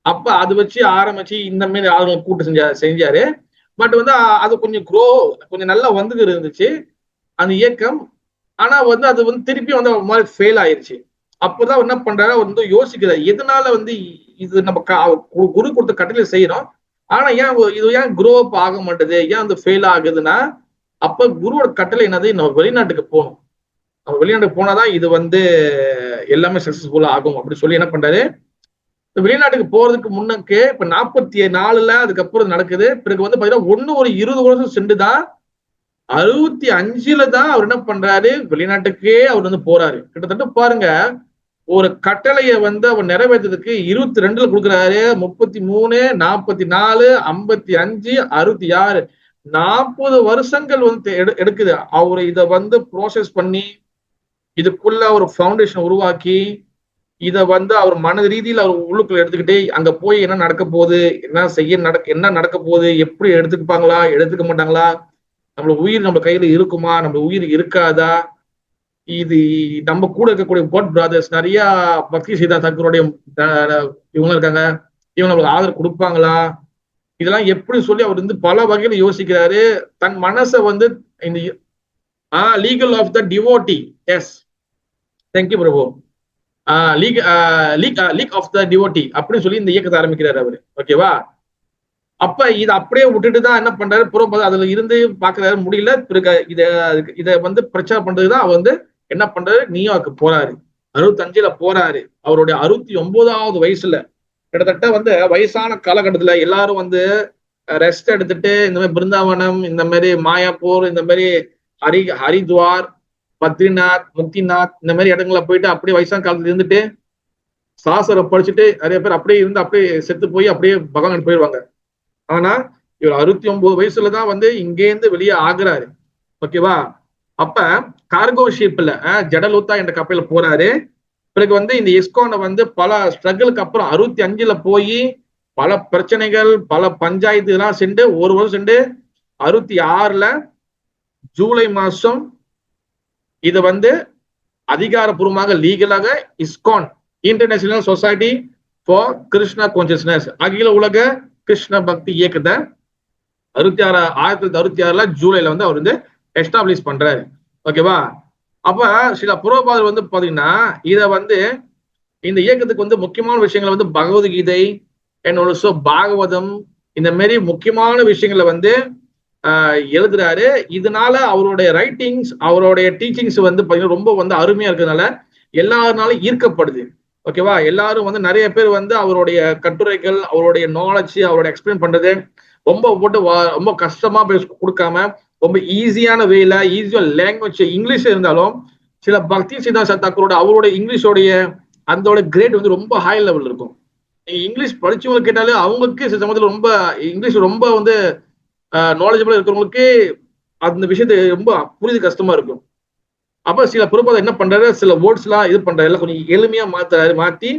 அப்ப அது வச்சு ஆரம்பிச்சு இந்த மாதிரி ஆளுங்களை கூட்டு செஞ்சாரு. பட் வந்து அது கொஞ்சம் கொஞ்சம் நல்லா வந்து இருந்துச்சு அந்த இயக்கம். ஆனா வந்து அது வந்து திருப்பி வந்து ஒரு மாதிரி ஃபெயில் ஆயிருச்சு. அப்பதான் என்ன பண்றாரு, வந்து யோசிக்கிறார், எதனால வந்து இது நம்ம குரு கொடுத்த கட்டளை செய்யறோம், ஆனா இது ஏன் குரோ அப் ஆக மாட்டேது, ஏன் வந்து ஃபெயில் ஆகுதுன்னா, அப்ப குருவோட கட்டளை என்னது, நம்ம வெளிநாட்டுக்கு போகணும், நம்ம வெளிநாட்டுக்கு போனாதான் இது வந்து எல்லாமே சக்சஸ்ஃபுல்லா ஆகும் அப்படின்னு சொல்லி என்ன பண்றாரு, வெளிநாட்டுக்கு போறதுக்கு முன்னக்கே இப்ப 44ல அதுக்கப்புறம் நடக்குது. பிறகு வந்து பாத்தீங்கன்னா ஒரு 20 வருஷம் சென்றுதான் 65ல தான் அவர் என்ன பண்றாரு, வெளிநாட்டுக்கே அவர் வந்து போறாரு. கிட்டத்தட்ட பாருங்க, ஒரு கட்டளைய வந்து அவர் நிறைவேற்றதுக்கு 22ல கொடுக்குறாரு, 33 44 55 66 40 வருஷங்கள் வந்து எடுக்குது. அவரு இத வந்து ப்ராசஸ் பண்ணி இதுக்குள்ள ஒரு ஃபவுண்டேஷன் உருவாக்கி இத வந்து அவர் மன ரீதியில அவர் உள்ளுக்குள்ள எடுத்துக்கிட்டு அங்க போய் என்ன நடக்க போகுது, என்ன நடக்க போகுது, எப்படி எடுத்துக்குப்பாங்களா எடுத்துக்க மாட்டாங்களா, நம்மள உயிர் நம்ம கையில இருக்குமா, நம்ம உயிர் இருக்காதா, இது நம்ம கூட இருக்கக்கூடிய கோட் பிரதர்ஸ் நிறைய பக்தி சீதா தாக்கூருடைய இவங்க இருக்காங்க, இவங்க நம்மளுக்கு ஆதரவு கொடுப்பாங்களா, இதெல்லாம் எப்படி சொல்லி அவர் வந்து பல வகையில யோசிக்கிறாரு. தன் மனசை வந்து இந்த league of the devotee, yes thank you Prabhu, league of the devotee அப்படின்னு சொல்லி இந்த இயக்கத்தை ஆரம்பிக்கிறாரு அவரு. ஓகேவா, அப்ப இதை அப்படியே விட்டுட்டுதான் என்ன பண்றாரு, புறப்பது அதுல இருந்து பாக்குறாரு, முடியல. பிறகு இத வந்து பிரச்சாரம் பண்றதுதான் அவர் வந்து என்ன பண்றாரு, நியூயார்க்கு போறாரு. 65ல போறாரு. அவருடைய 69வது வயசுல, கிட்டத்தட்ட வந்து வயசான காலகட்டத்துல எல்லாரும் வந்து ரெஸ்ட் எடுத்துட்டு இந்த மாதிரி பிருந்தாவனம், இந்த மாதிரி மாயாப்பூர், இந்த மாதிரி ஹரித்வார், பத்ரிநாத், முக்திநாத், இந்த மாதிரி இடங்கள்ல போயிட்டு அப்படியே வயசான காலத்துல இருந்துட்டு சாசரை படிச்சுட்டு நிறைய பேர் அப்படியே இருந்து அப்படியே செத்து போய் அப்படியே பகவான் போயிடுவாங்க. ஆனா இவர் 69 வயசுலதான் வந்து இங்கேருந்து வெளியே ஆகுறாரு. ஓகேவா, அப்ப கார்கோ ஷிப்ல ஜடலூத்தா என்ற கப்பல போறாரு. பிறகு வந்து இந்த இஸ்கானை வந்து பல ஸ்ட்ரகிளுக்கு அப்புறம் 65ல போய் பல பிரச்சனைகள் பல பஞ்சாயத்து எல்லாம் சென்று ஒரு வருஷம் சென்று 66ல ஜூலை மாசம் இதை வந்து அதிகாரப்பூர்வமாக லீகலாக ISKCON international society for Krishna consciousness அகில உலக கிருஷ்ண பக்தி இயக்கத்தை 1966ல ஜூலைல வந்து அவர் வந்து எஸ்டாப்ளிஷ் பண்றாரு. ஓகேவா, அப்ப சில புரோபாதர் வந்து பாத்தீங்கன்னா இத வந்து இந்த இயக்கத்துக்கு வந்து முக்கியமான விஷயங்களை வந்து பகவத்கீதை என்னோட பாகவதம் இந்த மாதிரி முக்கியமான விஷயங்களை வந்து எழுதுறாரு. இதனால அவருடைய ரைட்டிங்ஸ் அவருடைய டீச்சிங்ஸ் வந்து பாத்தீங்கன்னா ரொம்ப வந்து அருமையா இருக்கிறதுனால எல்லாருனாலும் ஈர்க்கப்படுது. ஓகேவா, எல்லாரும் வந்து நிறைய பேர் வந்து அவருடைய கட்டுரைகள் அவருடைய நாலேஜ் அவருடைய எக்ஸ்பிளைன் பண்றது ரொம்ப போட்டு ரொம்ப கஷ்டமா கொடுக்காம ரொம்ப ஈஸியான வேல, ஈஸியா லாங்குவேஜ் இங்கிலீஷ் இருந்தாலும் சில பக்தி சித்தாந்த தாக்கூரோட அவரோட இங்கிலீஷோடைய அந்த கிரேட் வந்து ரொம்ப ஹை லெவல் இருக்கும். நீங்க இங்கிலீஷ் படிச்சவங்க கேட்டாலே அவங்களுக்கு சில சமயத்துல ரொம்ப இங்கிலீஷ் ரொம்ப வந்து நாலேஜபிளா இருக்கிறவங்களுக்கு அந்த விஷயத்தை ரொம்ப புரிது கஷ்டமா இருக்கும். அப்ப சில பிரபுபாதர் என்ன பண்றாரு, சில வேர்ட்ஸ் எல்லாம் இது பண்றாரு, எல்லாம் கொஞ்சம் எளிமையா மாத்துறாரு, மாத்தி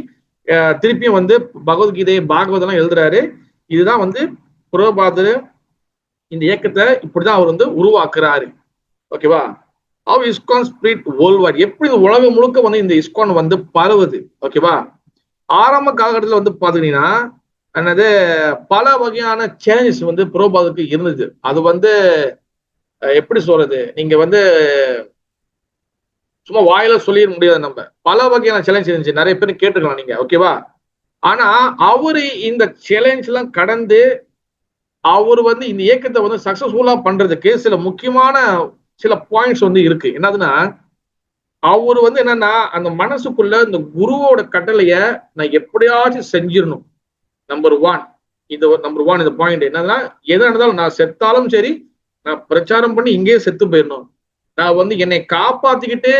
திருப்பியும் வந்து பகவத்கீதை பாகவதம் எல்லாம் எழுதுறாரு. இதுதான் வந்து பிரபுபாதர் இந்த இயக்கத்தை இப்படிதான் அவர் வந்து உருவாக்குறாரு. ஓகேவா? How ISKCON spread worldwide, எப்படி உலகம் முழுக்க வந்து இந்த இஸ்கான் வந்து பரவுது. ஓகேவா? ஆரம்ப காலகட்டத்தில் வந்து பாத்தீங்கன்னா என்னது பல வகையான சேலஞ்சஸ் வந்து பிரபுபாதருக்கு இருந்தது. அது வந்து எப்படி சொல்றது, நீங்க வந்து சும்மா வாயில சொல்லிட முடியாது. நம்ம பல வகையான சேலஞ்ச் இருந்துச்சு, நிறைய பேர் கேட்டுக்கலாம் நீங்க. ஓகேவா? ஆனா அவரு இந்த சேலஞ்ச் எல்லாம் கடந்து அவர் வந்து இந்த இயக்கத்தை வந்து சக்சஸ்ஃபுல்லா பண்றதுக்கு சில முக்கியமான சில பாயிண்ட்ஸ் வந்து இருக்கு. என்னதுன்னா, அவர் வந்து என்னன்னா அந்த மனசுக்குள்ள இந்த குருவோட கட்டளைய நான் எப்படியாச்சும் செஞ்சிடணும். நம்பர் ஒன், இது நம்பர் ஒன். இந்த பாயிண்ட் என்னன்னா, எது நடந்தாலும் நான் செத்தாலும் சரி, நான் பிரச்சாரம் பண்ணி இங்கேயே செத்து போயிடணும். நான் வந்து என்னை காப்பாத்திக்கிட்டு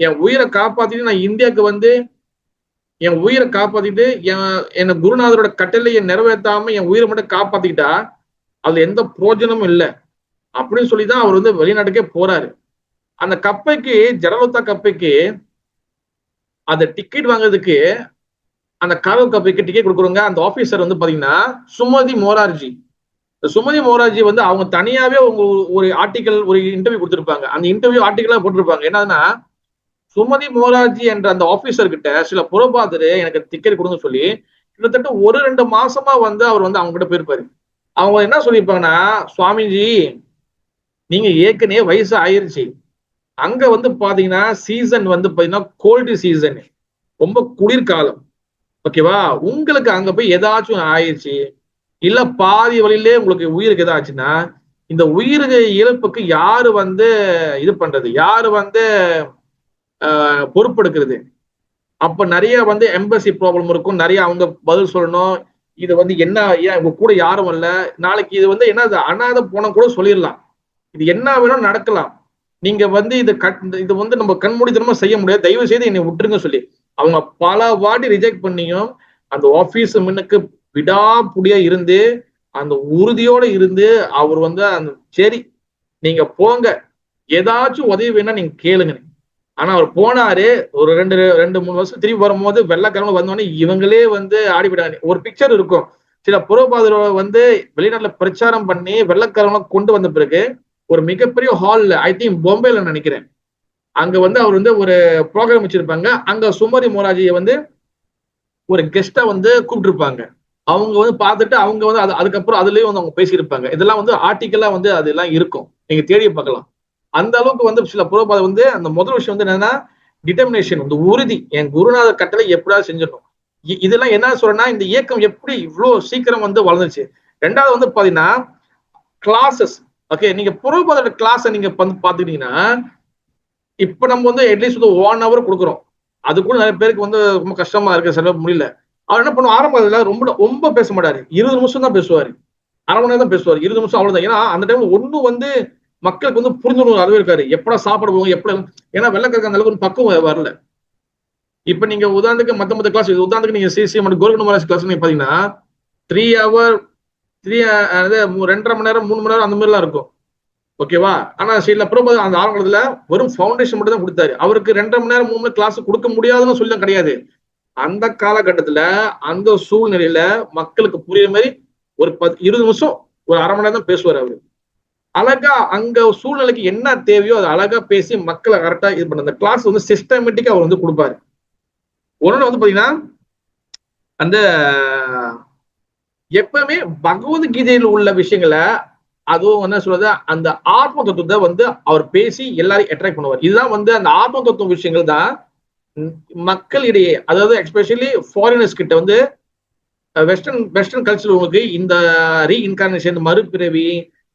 என் உயிரை காப்பாத்திட்டு நான் இந்தியாவுக்கு வந்து என் உயிரை காப்பாத்திட்டு என் குருநாதரோட கட்டளையை நிறைவேற்றாம என் உயிரை மட்டும் காப்பாத்திக்கிட்டா அது எந்த பிரோஜனமும் இல்லை அப்படின்னு சொல்லிதான் அவர் வந்து வெளிநாட்டுக்கே போறாரு. அந்த கப்பைக்கு, ஜெயலலிதா கப்பைக்கு அந்த டிக்கெட் வாங்குறதுக்கு, அந்த கார்கோ கப்பைக்கு டிக்கெட் கொடுக்குறவங்க அந்த ஆபீசர் வந்து பாத்தீங்கன்னா சுமதி மோரார்ஜி. சுமதி மோரார்ஜி வந்து அவங்க தனியாவே ஒரு ஆர்டிகல், ஒரு இன்டர்வியூ கொடுத்திருப்பாங்க. அந்த இன்டர்வியூ ஆர்டிகலா போட்டிருப்பாங்க. என்னன்னா, சுமதி மோரார்ஜி என்ற அந்த ஆபீசர் கிட்ட சில புறப்பாதரு எனக்கு டிக்கெட் கொடுங்க சொல்லி கிட்டத்தட்ட 1-2 மாசமா வந்து அவர் வந்து அவங்க கிட்ட போயிருப்பாரு. அவங்க என்ன சொல்லியிருப்பாங்கன்னா, சுவாமிஜி நீங்க ஏற்கனவே வயசு ஆயிருச்சு, அங்க வந்து பாத்தீங்கன்னா சீசன் வந்து பாத்தீங்கன்னா கோல்டு சீசன், ரொம்ப குளிர்காலம். ஓகேவா? உங்களுக்கு அங்க போய் ஏதாச்சும் ஆயிடுச்சு, இல்ல பாதி வழியிலே உங்களுக்கு உயிருக்கு ஏதாச்சுன்னா இந்த உயிருக்கு இழப்புக்கு யாரு வந்து இது பண்றது, யாரு வந்து பொறுப்பெடுக்கிறது? அப்ப நிறைய வந்து எம்பசி ப்ராப்ளம் இருக்கும், நிறைய அவங்க பதில் சொல்லணும். இது வந்து என்ன, ஏன் உங்க கூட யாரும் இல்ல, நாளைக்கு இது வந்து என்ன அனாதை போன கூட சொல்லிடலாம், இது என்ன வேணும் நடக்கலாம், நீங்க வந்து இது வந்து நம்ம கண்மூடித்தனமா செய்ய முடியாது, தயவு செய்து என்னை விட்டுருங்க சொல்லி அவங்க பல வாட்டி ரிஜெக்ட் பண்ணியும் அந்த ஆபீஸ் முன்னுக்கு விடாப்புடியா இருந்து அந்த உறுதியோட இருந்து அவர் வந்து அந்த சரி நீங்க போங்க, ஏதாச்சும் உதவி வேணா நீங்க கேளுங்க. ஆனா அவர் போனாரு, ஒரு 2-3 வருஷம் திரும்பி வரும்போது வெள்ளக்கிழமை வந்தோடனே இவங்களே வந்து ஆடிவிடாங்க. ஒரு பிக்சர் இருக்கும், சில புறப்பாதரை வந்து வெளிநாட்டுல பிரச்சாரம் பண்ணி வெள்ளக்கிழமை கொண்டு வந்த பிறகு ஒரு மிகப்பெரிய ஹால்ல, ஐ திங்க் பாம்பேல நினைக்கிறேன், அங்க வந்து அவர் வந்து ஒரு ப்ரோக்ராம் வச்சிருப்பாங்க. அங்க சுமதி மோராஜியை வந்து ஒரு கெஸ்டா வந்து கூப்பிட்டுருப்பாங்க. அவங்க வந்து பார்த்துட்டு அவங்க வந்து அதுக்கப்புறம் அதுலயும் வந்து அவங்க பேசியிருப்பாங்க. இதெல்லாம் வந்து ஆர்டிக்கலா வந்து அதெல்லாம் இருக்கும், நீங்க தேடி பார்க்கலாம். அந்த அளவுக்கு வந்து சில புறப்பாதை வந்து அந்த முதல் விஷயம் வந்து என்னன்னா டிட்டர்மினேஷன், இந்த உறுதி, என் குருநாதர் கட்டளை எப்படியாவது செஞ்சிடணும். இதெல்லாம் என்ன சொல்றேன்னா இந்த இயக்கம் எப்படி இவ்வளவு சீக்கிரம் வந்து வளர்ந்துச்சு. ரெண்டாவது வந்து பாத்தீங்கன்னா கிளாஸஸ். ஓகே, நீங்க புறப்பாதோட கிளாஸை நீங்க பாத்துக்கிட்டீங்கன்னா இப்ப நம்ம வந்து அட்லீஸ்ட் வந்து 1 hour கொடுக்குறோம். அது கூட நிறைய பேருக்கு வந்து ரொம்ப கஷ்டமா இருக்கு, செலவு முடியல. அவர் என்ன பண்ணுவோம், ஆரம்பத்துல ரொம்ப ரொம்ப பேச மாட்டாரு, 20 நிமிஷம் தான் பேசுவாரு, அரை மணி நேரம் தான் பேசுவார், 20 நிமிஷம் அவ்வளவுதான். ஏன்னா அந்த டைம்ல ஒன்னும் வந்து மக்களுக்கு வந்து புரிஞ்சுக்கணும் அதுவே இருக்காரு, எப்படா சாப்பிட போவோம் எப்படி. ஏன்னா வெள்ளக்காரங்க அந்த அளவுக்கு பக்குவம் வரல. இப்ப நீங்க உதாரணத்துக்கு மத்த கிளாஸ், உதாரணத்துக்கு நீங்க சிசி கோல்டன் கிளாஸ் பாத்தீங்கன்னா 3 hour 2.5 மணி நேரம் 3 மணி நேரம் அந்த மாதிரி எல்லாம் இருக்கும். ஓகேவா? ஆனா சில பிரபு அந்த ஆரம்பத்துல வெறும் ஃபவுண்டேஷன் மட்டும் தான் கொடுத்தாரு. அவருக்கு 2.5 மணி நேரம் 3 மணி நேரம் கிளாஸ் கொடுக்க முடியாதுன்னு சொல்ல கிடையாது. அந்த காலகட்டத்துல அந்த சூழ்நிலையில மக்களுக்கு புரியுற மாதிரி ஒரு 20 நிமிஷம் ஒரு அரை மணி நேரம் தான் பேசுவார். அவரு அழகா அங்க சூழ்நிலைக்கு என்ன தேவையோ அதை அழகா பேசி மக்களை கரெக்டா இது பண்ண அந்த கிளாஸ் வந்து சிஸ்டமேட்டிக்கா அவர் வந்து கொடுப்பாரு. ஒண்ணு வந்து பாத்தீங்கன்னா அந்த எப்பவுமே பகவத்கீதையில் உள்ள விஷயங்களை, அதுவும் என்ன சொல்றது, அந்த ஆத்ம தத்துவத்தை வந்து அவர் பேசி எல்லாரையும் அட்ராக்ட் பண்ணுவார். இதுதான் வந்து அந்த ஆத்ம தத்துவ விஷயங்கள் தான் மக்களிடையே, அதாவது எஸ்பெஷலி ஃபாரினர்ஸ் கிட்ட வந்து வெஸ்டர்ன் கல்ச்சர் உங்களுக்கு இந்த ரீஇன்கார்னேஷன், மறுபிறவி,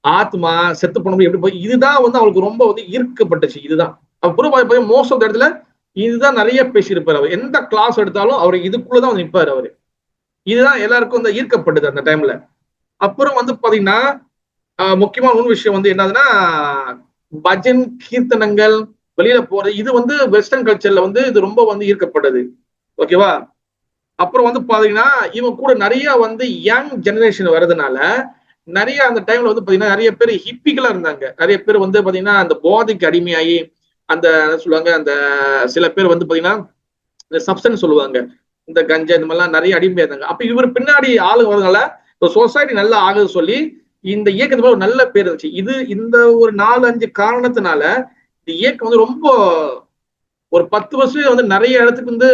ஆத்மா, செத்து போனோம் எப்படி போய் இதுதான் வந்து அவருக்கு ரொம்ப வந்து ஈர்க்கப்பட்டுச்சு. இதுதான் அவர் மோஸ்ட் ஆஃப் இடத்துல இதுதான் நிறைய பேசியிருப்பாரு. அவர் எந்த கிளாஸ் எடுத்தாலும் அவர் இதுக்குள்ளதான் வந்து நிற்பாரு. அவரு இதுதான் எல்லாருக்கும் வந்து ஈர்க்கப்பட்டது அந்த டைம்ல. அப்புறம் வந்து பாத்தீங்கன்னா முக்கியமான ஒரு விஷயம் வந்து என்னதுன்னா பஜன் கீர்த்தனங்கள் வெளியில போறது இது வந்து வெஸ்டர்ன் கல்ச்சர்ல வந்து இது ரொம்ப வந்து ஈர்க்கப்பட்டது. ஓகேவா? அப்புறம் வந்து பாத்தீங்கன்னா இவங்க கூட நிறைய வந்து யங் ஜெனரேஷன் வர்றதுனால நிறைய அந்த டைம்ல வந்து பாத்தீங்கன்னா நிறைய பேர் ஹிப்பிகளா இருந்தாங்க. நிறைய பேர் வந்து பாத்தீங்கன்னா அந்த போதைக்கு அடிமையாகி அந்த சொல்லுவாங்க அந்த சில பேர் வந்து பாத்தீங்கன்னா இந்த சப்ஸ்டன்ஸ் சொல்லுவாங்க இந்த கஞ்சா இந்த மாதிரிலாம் நிறைய அடிமையா இருந்தாங்க. அப்ப இவர் பின்னாடி ஆளுங்க வரதுனால சொசைட்டி நல்லா ஆகுது சொல்லி இந்த இயக்கத்துக்கு ஒரு நல்ல பேர் இருந்துச்சு. இந்த ஒரு 4-5 காரணத்தினால இந்த இயக்கம் வந்து ரொம்ப ஒரு 10 வருஷம் வந்து நிறைய இடத்துக்கு வந்து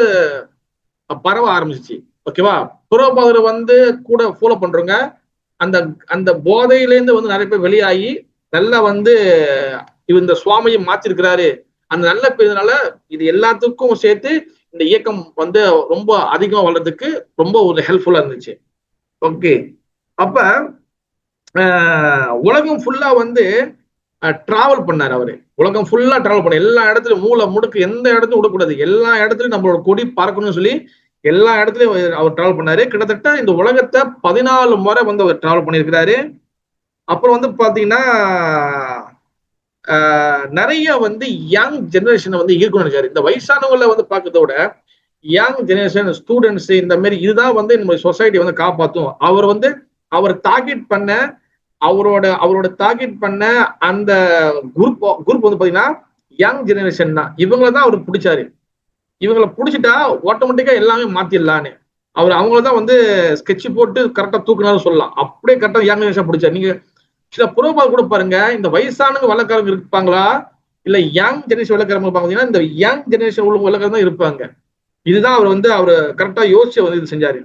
பரவ ஆரம்பிச்சிச்சு. ஓகேவா? புரோபாதரை வந்து கூட ஃபாலோ பண்றவங்க அந்த அந்த போதையிலேருந்து வந்து நிறைய பேர் வெளியாகி நல்லா வந்து இந்த சுவாமியை மாத்திருக்கிறாரு அந்த நல்ல பேருனால இது எல்லாத்துக்கும் சேர்த்து இந்த இயக்கம் வந்து ரொம்ப அதிகம் வளர்றதுக்கு ரொம்ப ஒரு ஹெல்ப்ஃபுல்லா இருந்துச்சு. ஓகே, அப்ப உலகம் ஃபுல்லா வந்து டிராவல் பண்ணாரு அவரு. உலகம் ஃபுல்லா டிராவல் பண்ண எல்லா இடத்துலயும் மூளை முடுக்கு எந்த இடத்துலையும் விடக்கூடாது, எல்லா இடத்துலயும் நம்மளோட கொடி பறக்கணும்னு சொல்லி எல்லா இடத்துலயும் அவர் டிராவல் பண்ணாரு. கிட்டத்தட்ட இந்த உலகத்தை 14 முறை வந்து அவர் டிராவல் பண்ணியிருக்கிறாரு. அப்புறம் வந்து பாத்தீங்கன்னா நிறைய வந்து யங் ஜெனரேஷனை வந்து ஈர்க்கணும்னு நினைச்சாரு. இந்த வயசானவங்களை வந்து பார்க்கறத விட யங் ஜெனரேஷன் ஸ்டூடெண்ட்ஸ் இந்த மாதிரி இதுதான் வந்து நம்ம சொசைட்டி வந்து காப்பாற்றும். அவர் வந்து அவர் டார்கெட் பண்ண அவரோட டார்கெட் பண்ண அந்த குரூப் வந்து பாத்தீங்கன்னா யங் ஜெனரேஷன் தான். இவங்களை தான் அவருக்கு பிடிச்சாரு. இவங்களை பிடிச்சிட்டா ஆட்டோமேட்டிக்கா எல்லாமே மாத்திடலான்னு அவர் அவங்களதான் வந்து ஸ்கெட்ச் போட்டு கரெக்டா தூக்குனாலும் சொல்லலாம். அப்படியே கரெக்டா யங் ஜெனரேஷன் பிடிச்சாரு. நீங்க சில புரோபால் கூட பாருங்க, இந்த வயசானவங்க வெள்ளக்காரங்க இருப்பாங்களா இல்ல யங் ஜெனரேஷன் வெள்ளக்காரங்க இருப்பாங்க. இந்த யங் ஜெனரேஷன் உள்ள வெள்ளக்காரங்க தான் இருப்பாங்க. இதுதான் அவர் வந்து அவரு கரெக்டா யோசிச்சு வந்து இது செஞ்சாரு.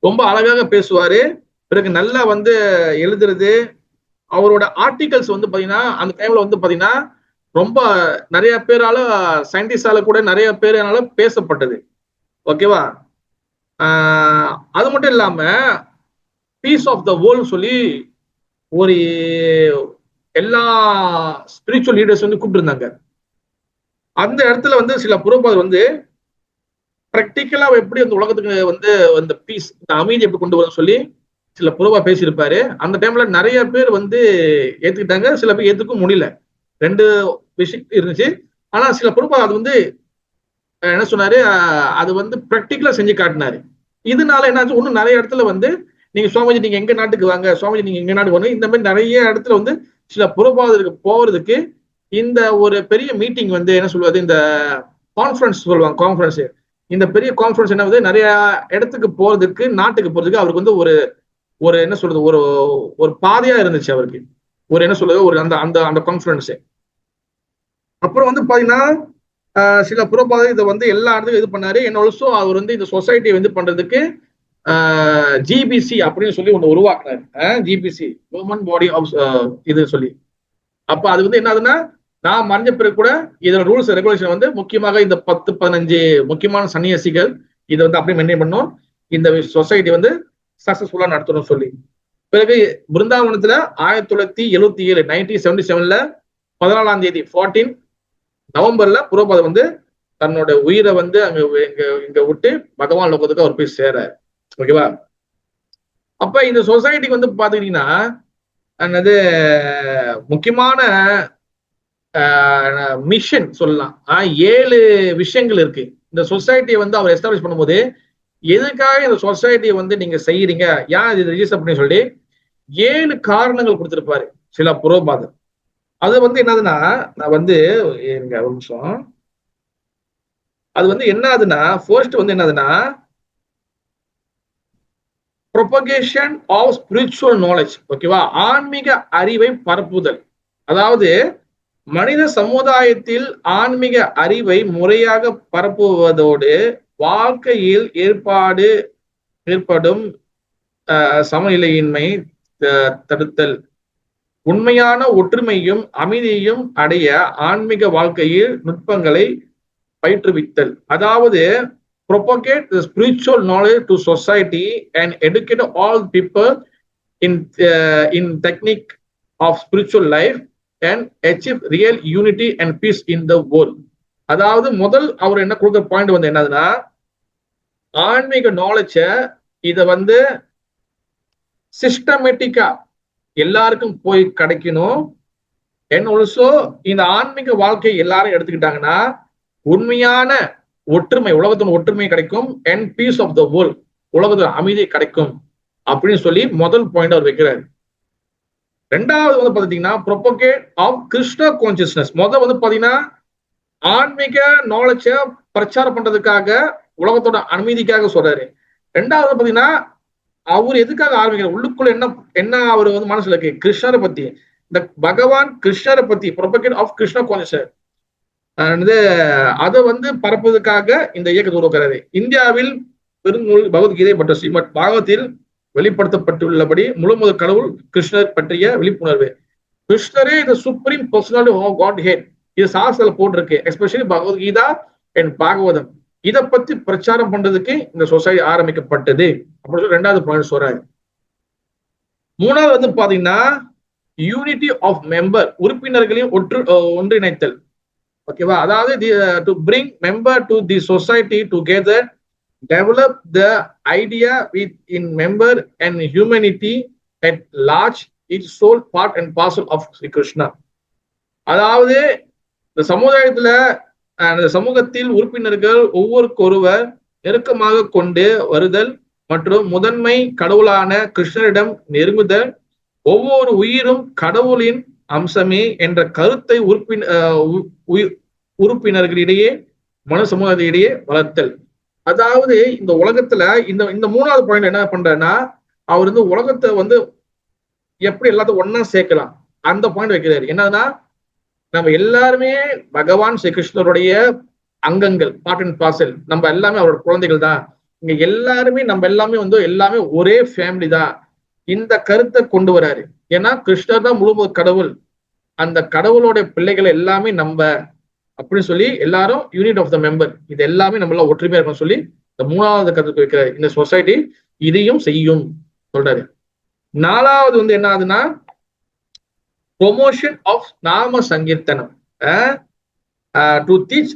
ரொம்ப அழகாக பேசுவாரு. பிறகு நல்லா வந்து எழுதுறது. அவரோட ஆர்டிகல்ஸ் வந்து பாத்தீங்கன்னா அந்த டைம்ல வந்து பாத்தீங்கன்னா ரொம்ப நிறைய பேரால சயின்டிஸ்டால கூட நிறைய பேரால பேசப்பட்டது. ஓகேவா? அது மட்டும் இல்லாம பீஸ் ஆஃப் த வேர்ல்ட் சொல்லி ஒரு எல்லா ஸ்பிரிச்சுவல் லீடர்ஸ் வந்து கூப்பிட்டு இருந்தாங்க. அந்த இடத்துல வந்து சில புரோபாதர் வந்து பிராக்டிக்கலா எப்படி அந்த உலகத்துக்கு வந்து அந்த பீஸ் இந்த அமைதி எப்படி கொண்டு வரும் சொல்லி சில புரோபா பேசியிருப்பாரு. அந்த டைம்ல நிறைய பேர் வந்து ஏத்துக்கிட்டாங்க, சில பேர் ஏத்துக்க முடியல. 2 விஷயம் இருந்துச்சு. ஆனா சில புரோபா அது வந்து என்ன சொன்னாரு, அது வந்து பிராக்டிக்கலா செஞ்சு காட்டினாரு. இதனால என்னாச்சு, இன்னும் நிறைய இடத்துல வந்து நீங்க சுவாமிஜி நீங்க எங்க நாட்டுக்கு வாங்க, சுவாமிஜி நீங்க எங்க நாட்டுக்கு வாங்க, இந்த மாதிரி நிறைய இடத்துல வந்து சில புரோபாதருக்கு போறதுக்கு இந்த ஒரு பெரிய மீட்டிங் வந்து என்ன சொல்வது, இந்த கான்ஃபரன்ஸ் சொல்லுவாங்க. கான்ஃபரன்ஸ் இந்த பெரிய கான்ஃபரன்ஸ் என்ன வந்து நிறைய இடத்துக்கு போறதுக்கு நாட்டுக்கு போறதுக்கு அவருக்கு வந்து ஒரு ஒரு என்ன சொல்றது ஒரு ஒரு பாதையா இருந்துச்சு அவருக்கு. ஒரு என்ன சொல்றது ஒரு அந்த அந்த அந்த கான்ஃபரன்ஸ். அப்புறம் வந்து பாத்தீங்கன்னா சில புறப்பாதை இதை வந்து எல்லா இடத்துக்கும் இது பண்ணாரு. என்ன ஆல்சோ அவர் வந்து இந்த சொசைட்டியை வந்து பண்றதுக்கு ஜிபிசி அப்படின்னு சொல்லி ஒண்ணு உருவாக்குனாரு. ஜிபிசி ஹியூமன் பாடி ஆஃப் இது சொல்லி. அப்ப அது வந்து என்ன ஆகுதுன்னா நான் மறைஞ்ச பிறகு கூட இதோட ரூல்ஸ் ரெகுலேஷன் வந்து முக்கியமாக இந்த 10-15 முக்கியமான சன்னியாசிகள் இதை வந்து அப்படியே மெயின்டைன் பண்ணும், இந்த சொசைட்டி வந்து சக்சஸ்ஃபுல்லா நடத்தணும் சொல்லி. பிறகு பிருந்தாவனத்துல 1977 1977 14ஆம் தேதி 14 நவம்பர்ல புரோபாத வந்து தன்னோட உயிரை வந்து அங்க இங்க விட்டு பகவான் லோகத்துக்கு அவர் போய் சேராரு. ஓகேவா? அப்ப இந்த சொசைட்டிக்கு வந்து பாத்துக்கிட்டீங்கன்னா என்னது முக்கியமான மிஷன் சொல்லலாம். 7 விஷயங்கள் இருக்கு. இந்த சொசைட்டியை வந்து அவர் எஸ்டாப்ளிஷ் பண்ணும்போது எதுக்காக இந்த சொசைட்டியை வந்து நீங்க செய்யறீங்க, ஏன் இது ரிஜிஸ்டர் பண்ணி சொல்லி 7 காரணங்கள் கொடுத்திருப்பாரு சில புரோபாதர். அது வந்து என்னதுன்னா நான் வந்து ஒரு நிமிஷம், அது வந்து என்னதுன்னா ஃபர்ஸ்ட் வந்து என்னதுன்னா ப்ரொபகேஷன் ஆஃப் ஸ்பிரிச்சுவல் நாலேஜ். ஓகேவா? ஆன்மீக அறிவை பரப்புதல். அதாவது மனித சமுதாயத்தில் ஆன்மீக அறிவை முறையாக பரப்புவதோடு வாழ்க்கையில் ஏற்படும் சமநிலையின்மை தடுத்தல், உண்மையான ஒற்றுமையும் அமைதியையும் அடைய ஆன்மீக வாழ்க்கையில் நுட்பங்களை பயிற்றுவித்தல். அதாவது propagate the spiritual knowledge to society and educate all people in technique of spiritual life and achieve real unity and peace in the world. அதாவது முதல் அவர் என்ன கொடுக்குற பாயிண்ட் வந்து என்னதுன்னா ஆன்மீக நாலேஜ இத வந்து சிஸ்டமேட்டிக்கா எல்லாருக்கும் போய் கிடைக்கணும். அண்ட் ஆல்சோ இந்த ஆன்மீக வாழ்க்கை எல்லாரும் எடுத்துக்கிட்டாங்கன்னா உண்மையான ஒற்றுமை, உலகத்தின் ஒற்றுமை கிடைக்கும். And peace of the world, உலகத்துல அமைதி கிடைக்கும் அப்படின்னு சொல்லி முதல் பாயிண்ட் அவர் வைக்கிறாரு. ரெண்டாவது வந்து பாத்தீங்கன்னா ப்ரொபகேட் ஆஃப் கிருஷ்ண கான்சியஸ்னஸ். முதல் வந்து பாத்தீங்கன்னா ஆன்மீக நாலேஜ பிரச்சாரம் பண்றதுக்காக, உலகத்தோட அமைதிக்காக சொல்றாரு. ரெண்டாவது பாத்தீங்கன்னா அவர் எதுக்காக ஆரம்பிக்கிறார், உள்ளுக்குள்ள என்ன என்ன அவர் வந்து மனசுல இருக்கு, கிருஷ்ணரை பத்தி, இந்த பகவான் கிருஷ்ணரை பத்தி ப்ரொபகேட் ஆஃப் கிருஷ்ண கான்சியஸ்னஸ் அதை வந்து பரப்புவதற்காக இந்த இயக்கத்தை உருவாக்குறாரு. இந்தியாவில் பெருநூல் பகவத்கீதை மற்றும் ஸ்ரீமத் பாகவத்தில் வெளிப்படுத்தப்பட்டுள்ளபடி முழுமுதல் கடவுள் கிருஷ்ணர் பற்றிய விழிப்புணர்வு. கிருஷ்ணரே இந்த supreme personality of Godhead, இது சாஸ்திரத்துல போட்டிருக்கு. எஸ்பெஷலி பகவத்கீதா அண்ட் பாகவதம், இதை பத்தி பிரச்சாரம் பண்றதுக்கு இந்த சொசைட்டி ஆரம்பிக்கப்பட்டது அப்படின்னு சொல்லி ரெண்டாவது பாயிண்ட் சொல்றாரு. மூணாவது வந்து பாத்தீங்கன்னா யூனிட்டி ஆஃப் மெம்பர், உறுப்பினர்களையும் ஒன்றிணைத்தல். ஓகேவா, அதாவது to bring member to the society together, develop the idea within member and humanity at large, its sole part and parcel of Sri Krishna. அதாவது இந்த சமுதாயத்துல அந்த சமூகத்தில் உறுப்பினர்கள் ஒவ்வொருக்கொருவர் நெருக்கமாக கொண்டு வருதல் மற்றும் முதன்மை கடவுளான கிருஷ்ணரிடம் நெருங்குதல், ஒவ்வொரு உயிரும் கடவுளின் அம்சமே என்ற கருத்தை உறுப்பினர்களிடையே மனு சமுதாயத்திடையே வளர்த்தல். அதாவது இந்த உலகத்துல இந்த மூணாவது பாயிண்ட் என்ன பண்றேன்னா, அவர் வந்து உலகத்தை வந்து எப்படி எல்லாத்தையும் ஒன்னா சேர்க்கலாம் அந்த பாயிண்ட் வைக்கிறாரு. என்னன்னா, நம்ம எல்லாருமே பகவான் ஸ்ரீ கிருஷ்ணருடைய அங்கங்கள், பார்ட் அண்ட் பார்சல். நம்ம எல்லாமே அவரோட குழந்தைகள் தான். இங்க எல்லாருமே நம்ம எல்லாமே வந்து எல்லாமே ஒரே ஃபேமிலி தான். இந்த கருத்தை கொண்டு வராரு. ஏன்னா கிருஷ்ணர் தான் முழு கடவுள், அந்த கடவுளோட பிள்ளைகளை எல்லாமே நம்ம அப்படின்னு சொல்லி எல்லாரும் யூனிட் ஆஃப் த மெம்பர், இது எல்லாமே நம்ம எல்லாம் ஒற்றுமையா இருக்கணும் சொல்லி இந்த மூணாவது கருத்துக்கு வைக்கிறாரு. இந்த சொசைட்டி இதையும் செய்யும் சொல்றாரு. நாலாவது வந்து என்ன ஆகுதுன்னா ப்ரொமோஷன் ஆஃப் நாம சங்கீர்த்தனம், டு டீச்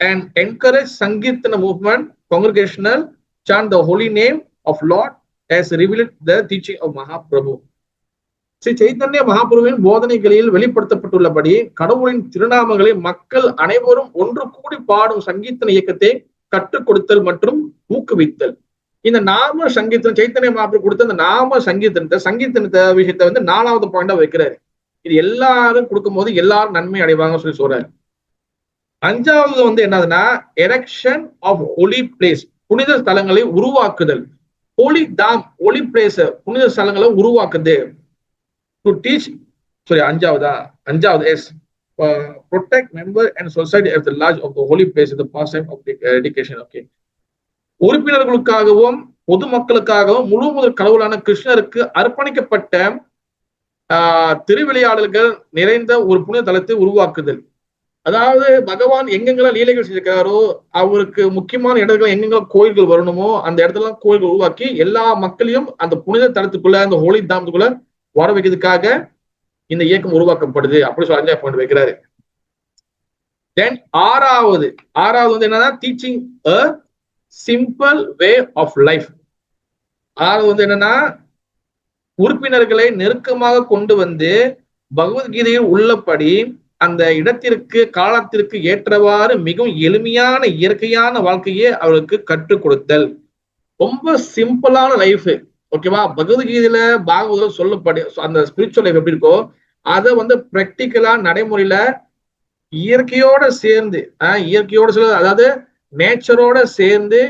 அண்ட் என்கரேஜ் சங்கீர்த்தன movement, congregational chant the holy name of Lord as revealed the teaching of Mahaprabhu. Sri Chaitanya மகாபிரபுவின் போதனைகளில் வெளிப்படுத்தப்பட்டுள்ளபடி கடவுளின் திருநாமங்களை மக்கள் அனைவரும் ஒன்று கூடி பாடும் சங்கீர்த்தன இயக்கத்தை கற்றுக் கொடுத்தல் மற்றும் ஊக்குவித்தல். இந்த நாம சங்கீர்த்தனம், சைத்தன்ய மகாபிரபு கொடுத்த இந்த நாம சங்கீர்த்தனத்தை விஷயத்த வந்து நாலாவது பாயிண்டா வைக்கிறாரு. இது எல்லாரும் கொடுக்கும் போது எல்லாரும் நன்மை அடைவாங்க சொல்லி சொல்றாரு. அஞ்சாவது வந்து என்னதுன்னா எரெக்ஷன் ஆஃப் ஹோலி பிளேஸ், புனித ஸ்தலங்களை உருவாக்குதல். ஹோலி தாம், ஹோலி பிளேஸ், புனித ஸ்தலங்களை உருவாக்குது. டு டீச், சாரி அஞ்சாவது S, protect member and society at the large of the holy place in the pastime of education. Okay, உறுப்பினர்களுக்காகவும் பொதுமக்களுக்காகவும் முழு முதல் கடவுளான கிருஷ்ணருக்கு அர்ப்பணிக்கப்பட்ட திருவிளையாடல்கள் நிறைந்த ஒரு புனித தலத்தை உருவாக்குதல். அதாவது பகவான் எங்கெங்கெல்லாம் லீலைகள் செஞ்சிருக்காரோ, அவருக்கு முக்கியமான இடங்கள் எங்கெங்கெல்லாம் கோயில்கள் வரணுமோ அந்த இடத்துல கோயில்கள் உருவாக்கி எல்லா மக்களையும் அந்த புனித தலத்துக்குள்ள, அந்த ஹோலி தாமத்துக்குள்ள வர வைக்கிறதுக்காக இந்த இயக்கம் உருவாக்கப்படுது அப்படி சொல்லி அஞ்சாவது பாயிண்ட் வைக்கிறாரு. தென் ஆறாவது வந்து என்னன்னா teaching a simple way of life. ஆறாவது வந்து என்னன்னா உறுப்பினர்களை நெருக்கமாக கொண்டு வந்து பகவத்கீதையில் உள்ளபடி அந்த இடத்திற்கு காலத்திற்கு ஏற்றவாறு மிகவும் எளிமையான இயற்கையான வாழ்க்கையை அவருக்கு கற்றுக் கொடுத்தல். ரொம்ப சிம்பிளான லைஃப். ஓகேவா, பகவத்கீதையில பாகவதம் சொல்லப்படி அந்த ஸ்பிரிச்சுவல் லைஃப் எப்படி இருக்கோ அதை வந்து பிராக்டிக்கலா நடைமுறையில இயற்கையோட சேர்ந்து அதாவது நேச்சரோட சேர்ந்து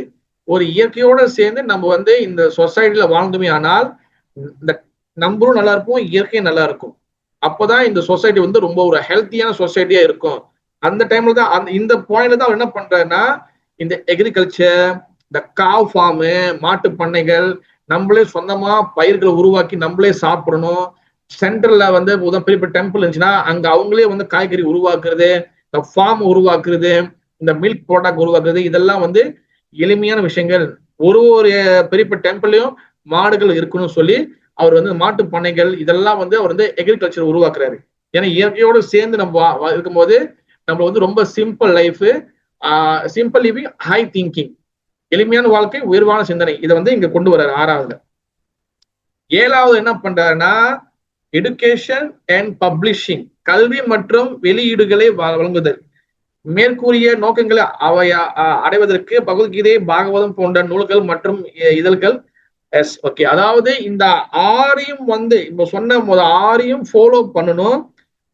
ஒரு இயற்கையோட சேர்ந்து நம்ம வந்து இந்த சொசைட்டில வாழ்ந்துமே ஆனால் இந்த நம்மளும் நல்லா இருப்போம், இயற்கையும் நல்லா இருக்கும். அப்பதான் இந்த சொசைட்டி வந்து ரொம்ப ஒரு ஹெல்த்தியான சொசைட்டியா இருக்கும். அந்த டைம்ல தான் இந்த பாயிண்ட்ல தான் என்ன பண்றேன்னா இந்த எக்ரிகல்ச்சர், இந்த காவ் ஃபார்மு, மாட்டு பண்ணைகள், நம்மளே சொந்தமா பயிர்களை உருவாக்கி நம்மளே சாப்பிடணும். சென்ட்ரல்ல வந்து பெரிய டெம்பிள் இருந்துச்சுன்னா அங்க அவங்களே வந்து காய்கறி உருவாக்குறது, இந்த ஃபார்ம் உருவாக்குறது, இந்த மில்க் ப்ராடக்ட் உருவாக்குறது, இதெல்லாம் வந்து எளிமையான விஷயங்கள். ஒரு பெரிய டெம்பிள்லயும் மாடுகள் இருக்கணும்னு சொல்லி அவர் வந்து மாட்டு பண்ணைகள் இதெல்லாம் வந்து அவர் வந்து எக்ரிகல்ச்சர் உருவாக்குறாரு. ஏன்னா இயற்கையோடு சேர்ந்து நம்ம இருக்கும்போது நம்ம வந்து ரொம்ப simple life, simple living, high thinking, எளிமையான வாழ்க்கை, உயர்வான சிந்தனை, இதை வந்து இங்க கொண்டு வர்றாரு ஆறாவதுல. ஏழாவது என்ன பண்றாருன்னா எடுகேஷன் அண்ட் பப்ளிஷிங், கல்வி மற்றும் வெளியீடுகளை வழங்குதல். மேற்கூறிய நோக்கங்களை அடைவதற்கு பகவத்கீதை, பாகவதம் போன்ற நூல்கள் மற்றும் இதழ்கள். Yes, okay. அதாவது இந்த ஆறையும் வந்து இப்ப சொன்ன ஆறையும் ஃபாலோ பண்ணணும்.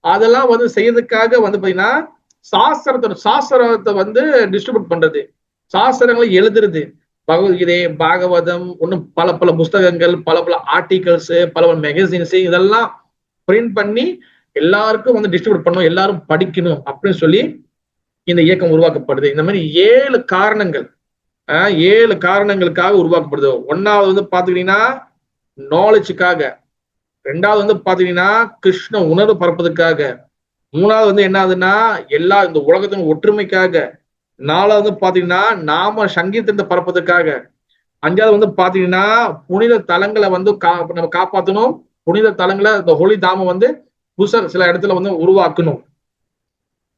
அதெல்லாம் வந்து செய்யறதுக்காக வந்து பாத்தீங்கன்னா சாஸ்திரத்தை வந்து டிஸ்ட்ரிபியூட் பண்றது, சாஸ்திரங்களை எழுதுறது, பகவத்கீதை, பாகவதம், இன்னும் பல பல புஸ்தகங்கள், பல பல ஆர்டிகல்ஸ், பல பல மேகசின்ஸ் இதெல்லாம் பிரிண்ட் பண்ணி எல்லாருக்கும் வந்து டிஸ்ட்ரிபியூட் பண்ணணும், எல்லாரும் படிக்கணும் அப்படின்னு சொல்லி இந்த இயக்கம் உருவாக்கப்படுது. இந்த மாதிரி 7 காரணங்கள், 7 காரணங்களுக்காக உருவாக்கப்படுது. ஒன்னாவது வந்து பாத்துக்கிட்டீங்கன்னா நாலேஜுக்காக, ரெண்டாவது வந்து பாத்தீங்கன்னா கிருஷ்ண உணர்வு பரப்புறதுக்காக, மூணாவது வந்து என்ன ஆகுதுன்னா எல்லா இந்த உலகத்தின் ஒற்றுமைக்காக, நாலாவது வந்து பாத்தீங்கன்னா நாம சங்கீதத்தை பரப்புறதுக்காக, அஞ்சாவது வந்து பாத்தீங்கன்னா புனித தலங்களை வந்து நம்ம காப்பாற்றணும், புனித தலங்களை இந்த ஹோலி தாமம் வந்து புதுசா சில இடத்துல வந்து உருவாக்கணும்.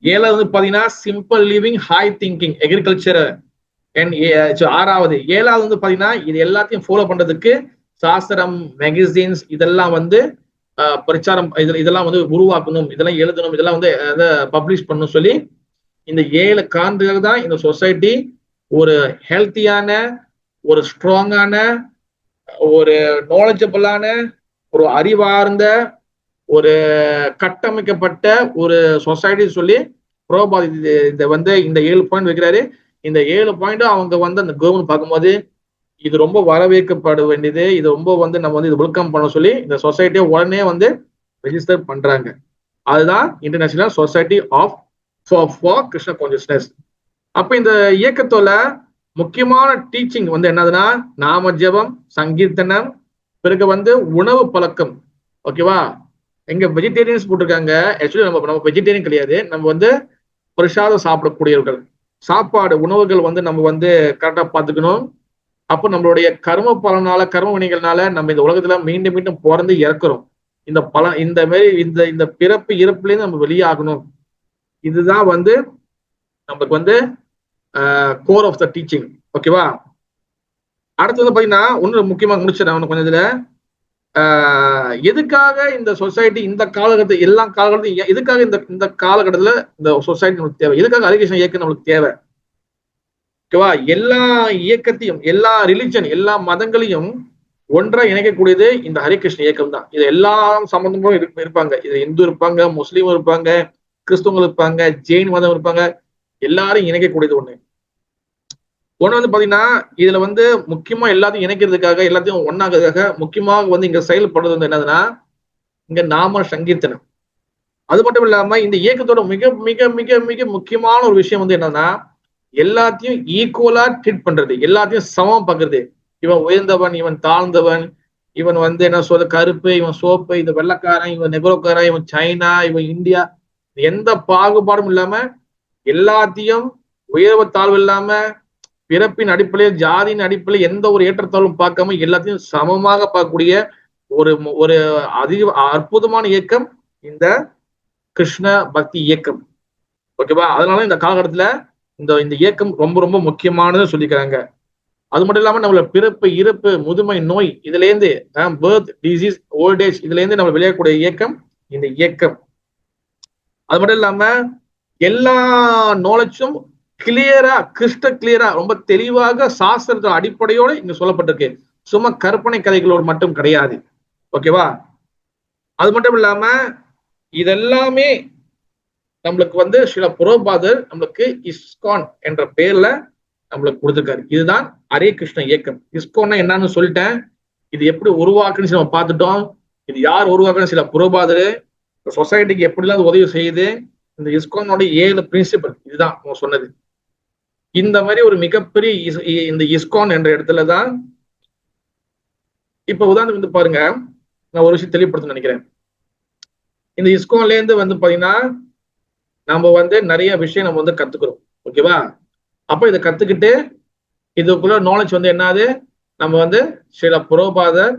ஏழாவது வந்து பாத்தீங்கன்னா simple living, high thinking, agriculture. ஆறாவது, ஏழாவது வந்து பாத்தீங்கன்னா இது எல்லாத்தையும் ஃபாலோ பண்றதுக்கு சாஸ்திரம், மேகசின்ஸ் இதெல்லாம் வந்து பிரச்சாரம், இதெல்லாம் வந்து உருவாக்கணும், இதெல்லாம் எழுதணும், இதெல்லாம் வந்து பப்ளிஷ் பண்ணணும் சொல்லி இந்த 7 காரணத்துக்காக தான் இந்த சொசைட்டி ஒரு ஹெல்த்தியான, ஒரு ஸ்ட்ராங்கான, ஒரு நாலேஜபிளான, ஒரு அறிவார்ந்த, ஒரு கட்டமைக்கப்பட்ட ஒரு சொசைட்டி சொல்லி புரோபாத் இதை வந்து இந்த 7 பாயிண்ட் வைக்கிறாரு. இந்த 7 பாயிண்ட் அவங்க வந்து அந்த கவர்மெண்ட் பார்க்கும்போது இது ரொம்ப வரவேற்கப்பட வேண்டியது, இது ரொம்ப வந்து நம்ம வந்து இது வெல்கம் பண்ண சொல்லி இந்த சொசைட்டியை உடனே வந்து ரெஜிஸ்டர் பண்றாங்க. அதுதான் international society of for Krishna consciousness. அப்ப இந்த இயக்கத்தோட முக்கியமான டீச்சிங் வந்து என்னதுன்னா நாம ஜபம், சங்கீர்த்தனம், பிறகு வந்து உணவு பழக்கம். ஓகேவா? எங்க வெஜிடேரியன்ஸ் போட்டிருக்காங்க. ஆக்சுவலி நம்ம வெஜிடேரியன் கிடையாது, நம்ம வந்து பிரசாதம் சாப்பிடக்கூடியவர்கள். சாப்பாடு உணவுகள் வந்து நம்ம வந்து கரெக்டா பார்த்துக்கணும். அப்போ நம்மளுடைய கர்ம பலனால, கர்ம வினைகள்னால நம்ம இந்த உலகத்துல மீண்டும் மீண்டும் பிறந்து இறக்குறோம். இந்த மாதிரி இந்த பிறப்பு இறப்புலேருந்து நம்ம வெளியாகணும். இதுதான் வந்து நமக்கு வந்து கோர் ஆஃப் த டீச்சிங். ஓகேவா? அடுத்து வந்து பாத்தீங்கன்னா ஒண்ணு முக்கியமா முடிச்சிடறேன் கொஞ்சம் இதுல. எதுக்காக இந்த சொசைட்டி இந்த காலகட்டத்தில், எல்லா காலகட்டத்தையும் எதுக்காக இந்த காலகட்டத்துல இந்த சொசைட்டி நமக்கு தேவை, எதுக்காக ஹரிகிருஷ்ண இயக்கம் நம்மளுக்கு தேவை? ஓகேவா? எல்லா இயக்கத்தையும், எல்லா ரிலிஜன், எல்லா மதங்களையும் ஒன்றை இணைக்கக்கூடியது இந்த ஹரிகிருஷ்ண இயக்கம் தான். இது எல்லா சம்பந்தமும் இருப்பாங்க. இது இந்து இருப்பாங்க, முஸ்லீம் இருப்பாங்க, கிறிஸ்துவங்க இருப்பாங்க, ஜெயின் மதம் இருப்பாங்க. எல்லாரும் இணைக்கக்கூடியது ஒண்ணு வந்து பாத்தீங்கன்னா இதுல வந்து முக்கியமா எல்லாத்தையும் இணைக்கிறதுக்காக, எல்லாத்தையும் ஒன்னாகிறதுக்காக முக்கியமாக வந்து இங்க செயல்படுறது வந்து என்னதுன்னா இங்க நாம சங்கீர்த்தனம். அது மட்டும் இல்லாம இந்த இயக்கத்தோட மிக மிக மிக மிக முக்கியமான ஒரு விஷயம் வந்து என்னன்னா எல்லாத்தையும் ஈக்குவலா ட்ரீட் பண்றது, எல்லாத்தையும் சமம் பார்க்கறது. இவன் உயர்ந்தவன், இவன் தாழ்ந்தவன், இவன் வந்து என்ன சொல்ற கருப்பு, இவன் சோப்பு, இந்த வெள்ளக்காரன், இவன் நெக்ரோக்காரன், இவன் சைனா, இவன் இந்தியா, எந்த பாகுபாடும் இல்லாம எல்லாத்தையும் உயர்வு தாழ்வு இல்லாம பிறப்பின் அடிப்படையில், ஜாதியின் அடிப்படையில் எந்த ஒரு ஏற்றத்தாழ்வும் பார்க்காம எல்லாத்தையும் சமமாக பார்க்கக்கூடிய ஒரு ஒரு அற்புதமான இயக்கம் இந்த கிருஷ்ண பக்தி இயக்கம். ஓகேவா? அதனால இந்த காலகட்டத்துல இந்த இயக்கம் ரொம்ப ரொம்ப முக்கியமானது சொல்லிக்கிறாங்க. அது மட்டும் இல்லாம நம்மள பிறப்பு, இறப்பு, முதுமை, நோய் இதுல இருந்து பர்த், டிசீஸ், ஓல்ட் ஏஜ் இதுல இருந்து நம்ம விளையக்கூடிய இயக்கம் இந்த இயக்கம். அது மட்டும் இல்லாம எல்லா நாலேஜும் கிளியரா, கிறிஸ்டல் கிளியரா, ரொம்ப தெளிவாக சாஸ்திரத்தின் அடிப்படையோடு இங்க சொல்லப்பட்டிருக்கு. சும்மா கற்பனை கதைகளோடு மட்டும் கிடையாது. ஓகேவா? அது மட்டும் இல்லாம இதெல்லாமே நம்மளுக்கு வந்து சில புரோபாதர் நம்மளுக்கு இஸ்கான் என்ற பேர்ல நம்மளுக்கு கொடுத்திருக்காரு. இதுதான் ஹரே கிருஷ்ண இயக்கம். இஸ்கான் என்னன்னு சொல்லிட்டேன். இது எப்படி உருவாக்குன்னு நம்ம பார்த்துட்டோம். இது யார் உருவாக்குன்னு சில புரோபாதர் சொசைட்டிக்கு எப்படிலாம் உதவி செய்யுது. இந்த இஸ்கானோட 7 பிரின்சிபல் இதுதான் நம்ம சொன்னது. இந்த மாதிரி ஒரு மிகப்பெரிய இந்த இஸ்கான் என்ற இடத்துலதான் இப்ப உதாரணத்துக்கு வந்து பாருங்க, நான் ஒரு விஷயம் தெளிவுபடுத்த நினைக்கிறேன். இந்த இஸ்கான்ல இருந்து வந்து பாத்தீங்கன்னா நம்ம வந்து நிறைய விஷயம் நம்ம வந்து கத்துக்கிறோம். ஓகேவா? அப்ப இதை கத்துக்கிட்டு இதுக்குள்ள நாலேஜ் வந்து என்னது, நம்ம வந்து சில புரோபாதர்,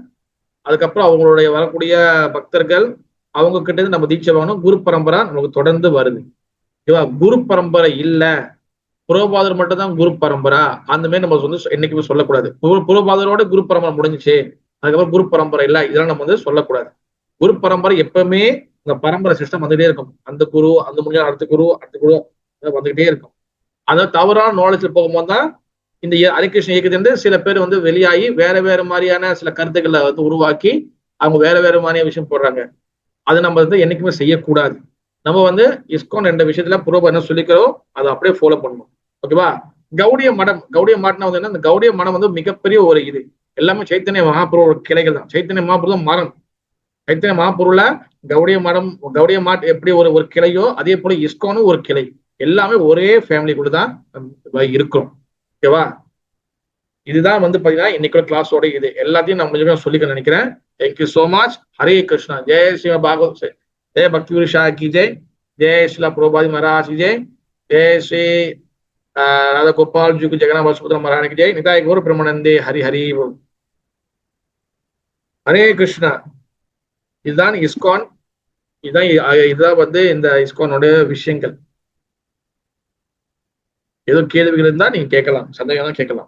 அதுக்கப்புறம் அவங்களுடைய வரக்கூடிய பக்தர்கள், அவங்க கிட்ட இருந்து நம்ம தீட்சை வாங்கணும். குரு பரம்பரை நமக்கு தொடர்ந்து வருது. ஓகேவா? குரு பரம்பரை இல்ல, புரோபாதர் மட்டும் தான் குரு பரம்பரா, அந்த மாதிரி நம்ம வந்து என்னைக்குமே சொல்லக்கூடாது. புரோபாதரோட குரு பரம்பரை முடிஞ்சிச்சு அதுக்கப்புறம் குரு பரம்பரை இல்ல, இதெல்லாம் நம்ம வந்து சொல்லக்கூடாது. குரு பரம்பரை எப்பவுமே இந்த பரம்பரை சிஸ்டம் வந்துகிட்டே இருக்கும். அந்த குரு அந்த முடிஞ்ச அடுத்த குரு வந்துகிட்டே இருக்கும். அதாவது தவறான நாலேஜ்ல போகும்போது தான் இந்த ஹரிகிருஷ்ண இயக்கத்திலிருந்து சில பேர் வந்து வெளியாகி வேற வேற மாதிரியான சில கருத்துக்களை வந்து உருவாக்கி அவங்க வேற வேற மாதிரியான விஷயம் போடுறாங்க. அது நம்ம வந்து என்னைக்குமே செய்யக்கூடாது. நம்ம வந்து இஸ்கான் என்ற விஷயத்துல புரோபா என்ன சொல்லிக்கிறோம் அதை அப்படியே ஃபாலோ பண்ணணும். ஓகேவா? கௌடிய மடம், கௌடிய மடம் வந்து என்ன, இந்த கௌடிய மடம் வந்து மிகப்பெரிய ஒரு இது எல்லாமே சைத்தன்ய மகாபுரோட கிளைகள் தான். சைத்தன்ய மகாபுரு தான் மரம். சைத்தன்ய மகாபுருல கௌடிய மடம், கௌடிய மாட் எப்படி ஒரு ஒரு கிளையோ அதே போல இஸ்கானும் ஒரு கிளை. எல்லாமே ஒரே ஃபேமிலிக்குள்ள தான் இருக்கிறோம். ஓகேவா? இதுதான் வந்து பாத்தீங்கன்னா இன்னைக்கு கிளாஸோட இது எல்லாத்தையும் நான் கொஞ்சம் சொல்லிக்க நினைக்கிறேன். Thank you so much. Hare Krishna. ஜெய சிவ பாகவத், ஜெய பக்தி ஷா கி ஜெய், ஜெய ஸ்ரீல பிரபுபாதி மகாராஜ் की जय, जय श्री राधा गोपाल जी की जगन्नाथ सुभद्रा महारानी की जय, निताय गौर பிரம்மநந்தே, ஹரி ஹரி. ஹரே கிருஷ்ணா. இதுதான் இஸ்கான். இதுதான் வந்து இந்த இஸ்கானோட விஷயங்கள். ஏதோ கேள்விகள் இருந்தா நீங்க கேட்கலாம், சந்தேகம் தான் கேட்கலாம்.